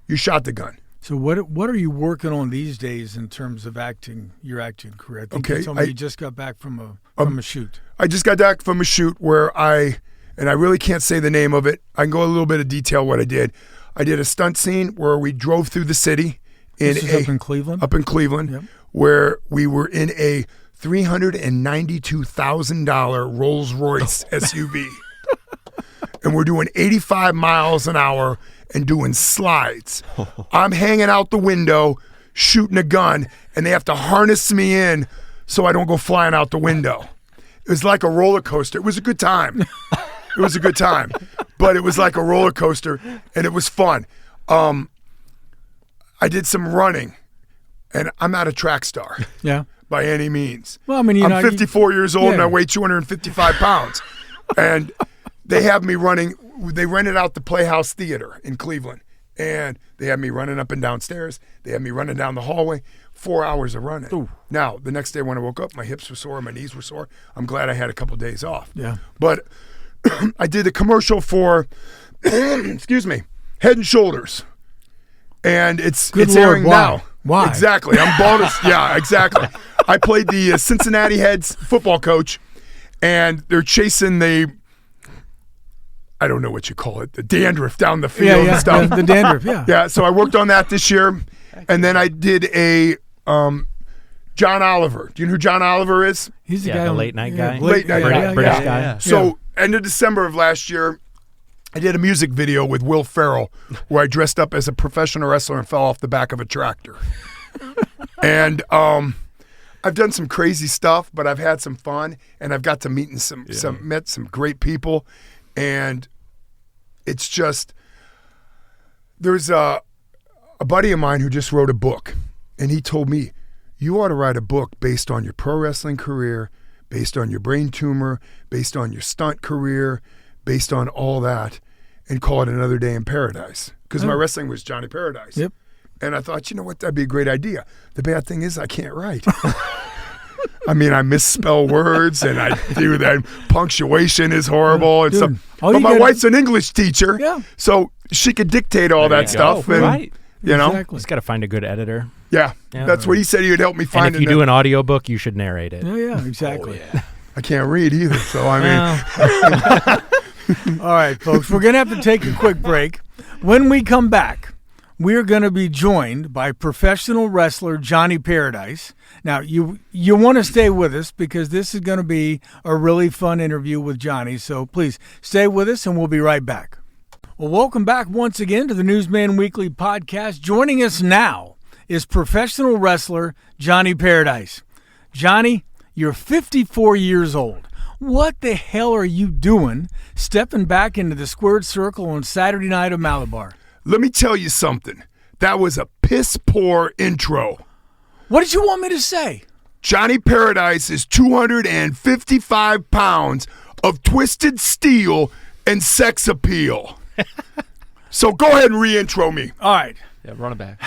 you shot the gun. So what are you working on these days in terms of your acting career? I think you told me you just got back from a shoot. I just got back from a shoot where I really can't say the name of it. I can go a little bit of detail what I did. I did a stunt scene where we drove through the city. This is up in Cleveland? Up in Cleveland, yep. Where we were in a $392,000 Rolls-Royce SUV. And we're doing 85 miles an hour and doing slides. I'm hanging out the window, shooting a gun, and they have to harness me in so I don't go flying out the window. It was like a roller coaster. It was a good time. But it was like a roller coaster, and it was fun. I did some running, and I'm not a track star. Yeah. By any means. Well, I mean, I'm 54 years old and I weigh 255 pounds. And they have me running. They rented out the Playhouse Theater in Cleveland. And they had me running up and down stairs. They had me running down the hallway. 4 hours of running. Ooh. Now, the next day when I woke up, my hips were sore, my knees were sore. I'm glad I had a couple days off. Yeah. But I did a commercial for, excuse me, Head and Shoulders. And it's airing now. Why? Exactly. I'm bald as, yeah, exactly. I played the Cincinnati Heads football coach, and they're chasing I don't know what you call it, the dandruff down the field and stuff. The dandruff, yeah. Yeah, so I worked on that this year, and then I did a John Oliver. Do you know who John Oliver is? He's the guy, the late night guy. Late night guy. British guy. Yeah. So end of December of last year, I did a music video with Will Ferrell where I dressed up as a professional wrestler and fell off the back of a tractor. And I've done some crazy stuff, but I've had some fun, and I've got to meet met some great people, and it's just there's a buddy of mine who just wrote a book, and he told me, you ought to write a book based on your pro wrestling career, based on your brain tumor, based on your stunt career, based on all that, and call it Another Day in Paradise. Because my wrestling was Johnny Paradise. Yep. And I thought, you know what, that'd be a great idea. The bad thing is I can't write. I mean, I misspell words, and I do that. Punctuation is horrible and stuff. But my wife's an English teacher, so she could dictate all that stuff. And, right. You know? Exactly. Just got to find a good editor. Yeah, that's what he said he would help me find. And if you do an audiobook, you should narrate it. Yeah, exactly. Oh, yeah. I can't read either, so I mean. All right, folks, we're going to have to take a quick break. When we come back, we're going to be joined by professional wrestler Johnny Paradise. Now, you want to stay with us because this is going to be a really fun interview with Johnny, so please stay with us and we'll be right back. Well, welcome back once again to the Newsman Weekly podcast. Joining us now is professional wrestler Johnny Paradise. Johnny, you're 54 years old. What the hell are you doing stepping back into the squared circle on Saturday night of Malabar? Let me tell you something. That was a piss-poor intro. What did you want me to say? Johnny Paradise is 255 pounds of twisted steel and sex appeal. So go ahead and re-intro me. All right. Yeah, run it back.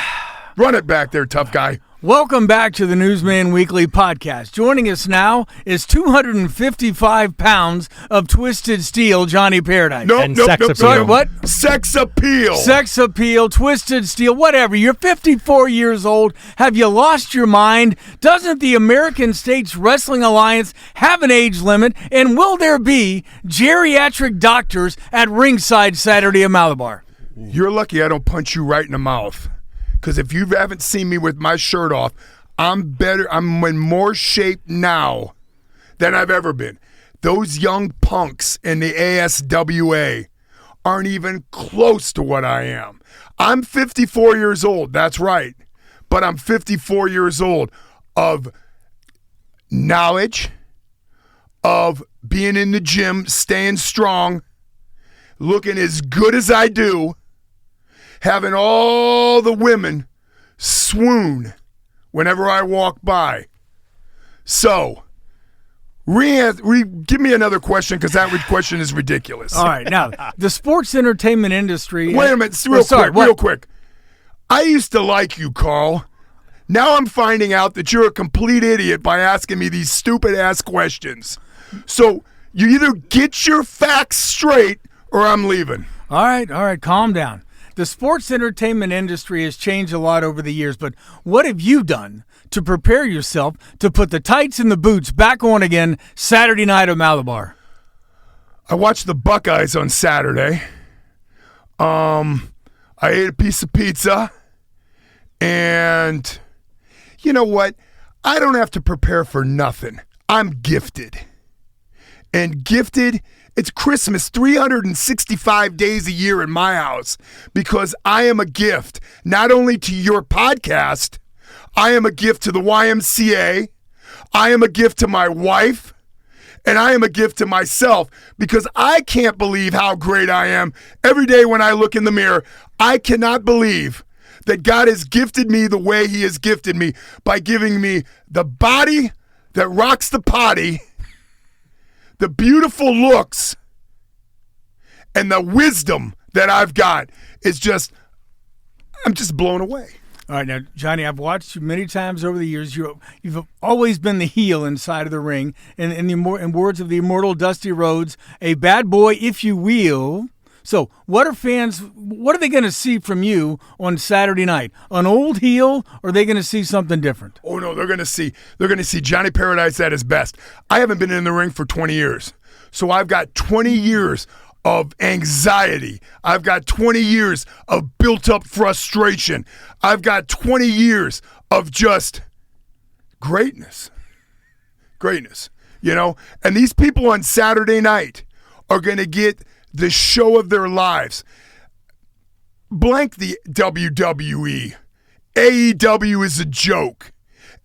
Run it back there, tough guy. Welcome back to the Newsman Weekly podcast. Joining us now is 255 pounds of twisted steel, Johnny Paradise. Sex Sorry, what? Sex appeal. Sex appeal, twisted steel, whatever. You're 54 years old. Have you lost your mind? Doesn't the American States Wrestling Alliance have an age limit? And will there be geriatric doctors at ringside Saturday at Malabar? You're lucky I don't punch you right in the mouth. Because if you haven't seen me with my shirt off, I'm better. I'm in more shape now than I've ever been. Those young punks in the ASWA aren't even close to what I am. I'm 54 years old. That's right. But I'm 54 years old of knowledge, of being in the gym, staying strong, looking as good as I do, having all the women swoon whenever I walk by. So, give me another question because that question is ridiculous. All right. Now, the sports entertainment industry. Wait a minute. Real quick. I used to like you, Carl. Now I'm finding out that you're a complete idiot by asking me these stupid-ass questions. So, you either get your facts straight or I'm leaving. All right. Calm down. The sports entertainment industry has changed a lot over the years, but what have you done to prepare yourself to put the tights and the boots back on again Saturday night at Malabar? I watched the Buckeyes on Saturday. I ate a piece of pizza, and you know what? I don't have to prepare for nothing. I'm gifted. And gifted, it's Christmas 365 days a year in my house because I am a gift, not only to your podcast, I am a gift to the YMCA, I am a gift to my wife, and I am a gift to myself because I can't believe how great I am. Every day when I look in the mirror, I cannot believe that God has gifted me the way he has gifted me by giving me the body that rocks the potty, the beautiful looks, and the wisdom that I've got is I'm just blown away. All right, now, Johnny, I've watched you many times over the years. You've always been the heel inside of the ring. And in words of the immortal Dusty Rhodes, a bad boy, if you will. So what are they going to see from you on Saturday night? An old heel, or are they going to see something different? Oh, no, they're going to see Johnny Paradise at his best. I haven't been in the ring for 20 years. So I've got 20 years of anxiety. I've got 20 years of built-up frustration. I've got 20 years of just greatness. Greatness, you know? And these people on Saturday night are going to get the show of their lives. Blank the WWE. AEW is a joke.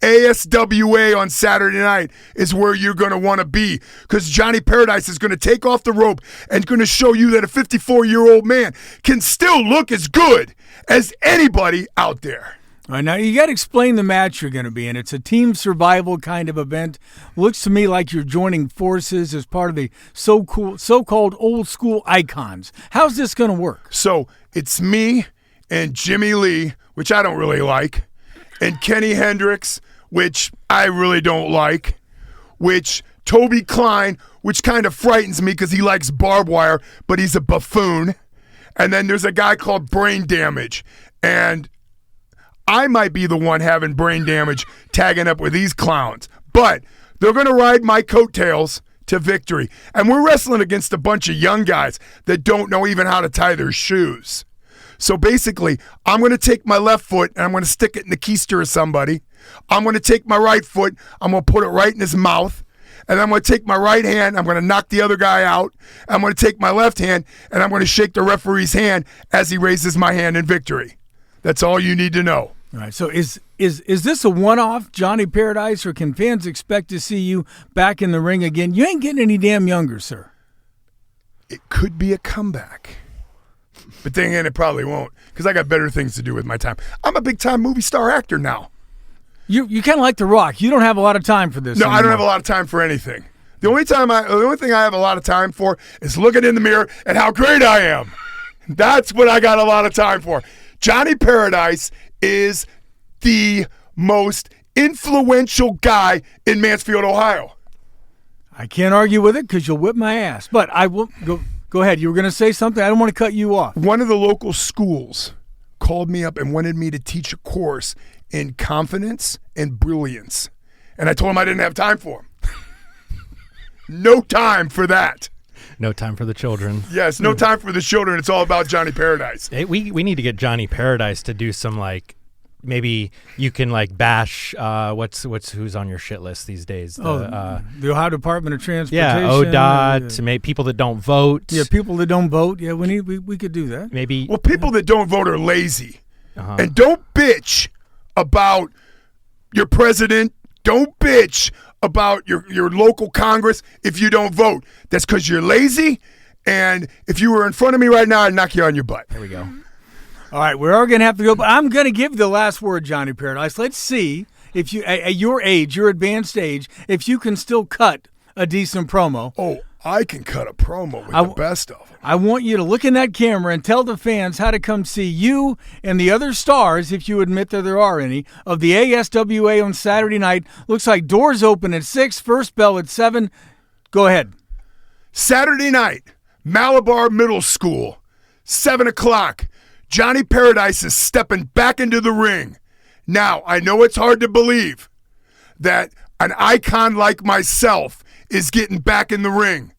ASWA on Saturday night is where you're going to want to be because Johnny Paradise is going to take off the rope and going to show you that a 54-year-old man can still look as good as anybody out there. All right, now you got to explain the match you're going to be in. It's a team survival kind of event. Looks to me like you're joining forces as part of the so-called old school icons. How's this going to work? So it's me and Jimmy Lee, which I don't really like, and Kenny Hendricks, which I really don't like, which Toby Klein, which kind of frightens me because he likes barbed wire, but he's a buffoon. And then there's a guy called Brain Damage. And I might be the one having brain damage tagging up with these clowns. But they're going to ride my coattails to victory. And we're wrestling against a bunch of young guys that don't know even how to tie their shoes. So basically, I'm going to take my left foot and I'm going to stick it in the keister of somebody. I'm going to take my right foot, I'm going to put it right in his mouth. And I'm going to take my right hand, I'm going to knock the other guy out. I'm going to take my left hand, and I'm going to shake the referee's hand as he raises my hand in victory. That's all you need to know. All right, so is this a one-off, Johnny Paradise, or can fans expect to see you back in the ring again? You ain't getting any damn younger, sir. It could be a comeback. But then again, it probably won't, because I got better things to do with my time. I'm a big-time movie star actor now. You kind of like The Rock. You don't have a lot of time for this. No, anymore. I don't have a lot of time for anything. The only thing I have a lot of time for is looking in the mirror at how great I am. That's what I got a lot of time for. Johnny Paradise is the most influential guy in Mansfield, Ohio. I can't argue with it because you'll whip my ass. But I will go ahead. You were going to say something. I don't want to cut you off. One of the local schools called me up and wanted me to teach a course in confidence and brilliance. And I told him I didn't have time for him. No time for that. No time for the children. Yes, no time for the children. It's all about Johnny Paradise. Hey, we need to get Johnny Paradise to do some, like, maybe you can, like, bash who's on your shit list these days. The Ohio Department of Transportation. Yeah, ODOT, maybe people that don't vote. Yeah, people that don't vote. Yeah, we could do that. Maybe. Well, people that don't vote are lazy. And don't bitch about your president. Don't bitch about your local Congress if you don't vote. That's because you're lazy, and if you were in front of me right now, I'd knock you on your butt. There we go. All right, we're all going to have to go, but I'm going to give the last word, Johnny Paradise. Let's see if you, at your age, your advanced age, if you can still cut a decent promo. Oh, I can cut a promo with the best of them. I want you to look in that camera and tell the fans how to come see you and the other stars, if you admit that there are any, of the ASWA on Saturday night. Looks like doors open at 6, first bell at 7. Go ahead. Saturday night, Malabar Middle School, 7 o'clock. Johnny Paradise is stepping back into the ring. Now, I know it's hard to believe that an icon like myself is getting back in the ring.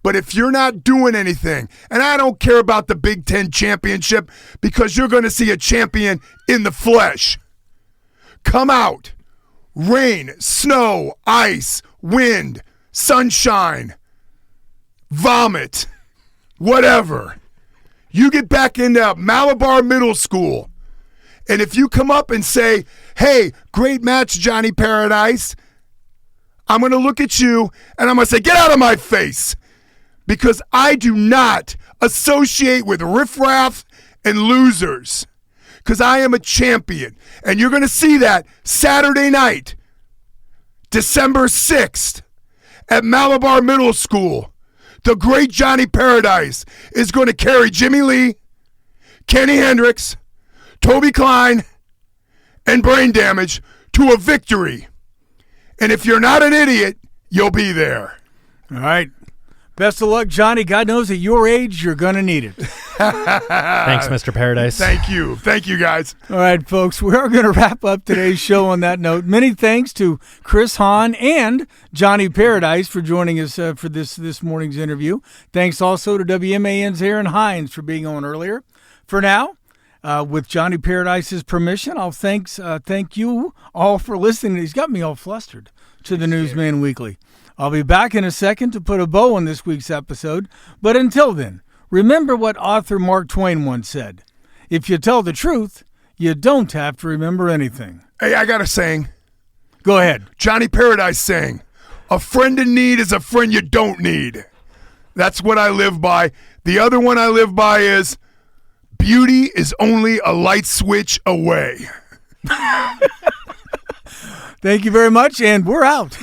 But if you're not doing anything, and I don't care about the Big Ten championship because you're going to see a champion in the flesh. Come out. Rain, snow, ice, wind, sunshine, vomit, whatever. You get back into Malabar Middle School. And if you come up and say, hey, great match, Johnny Paradise, I'm going to look at you and I'm going to say, get out of my face. Because I do not associate with riffraff and losers. Because I am a champion. And you're going to see that Saturday night, December 6th, at Malabar Middle School. The great Johnny Paradise is going to carry Jimmy Lee, Kenny Hendricks, Toby Klein, and Brain Damage to a victory. And if you're not an idiot, you'll be there. All right. Best of luck, Johnny. God knows at your age, you're going to need it. Thanks, Mr. Paradise. Thank you. Thank you, guys. All right, folks, we are going to wrap up today's show on that note. Many thanks to Chris Hahn and Johnny Paradise for joining us for this morning's interview. Thanks also to WMAN's Aaron Hines for being on earlier. For now, with Johnny Paradise's permission, I'll thank you all for listening. He's got me all flustered to the Newsman Weekly. I'll be back in a second to put a bow on this week's episode, but until then, remember what author Mark Twain once said. If you tell the truth, you don't have to remember anything. Hey, I got a saying. Go ahead. Johnny Paradise saying, a friend in need is a friend you don't need. That's what I live by. The other one I live by is, beauty is only a light switch away. Thank you very much, and we're out.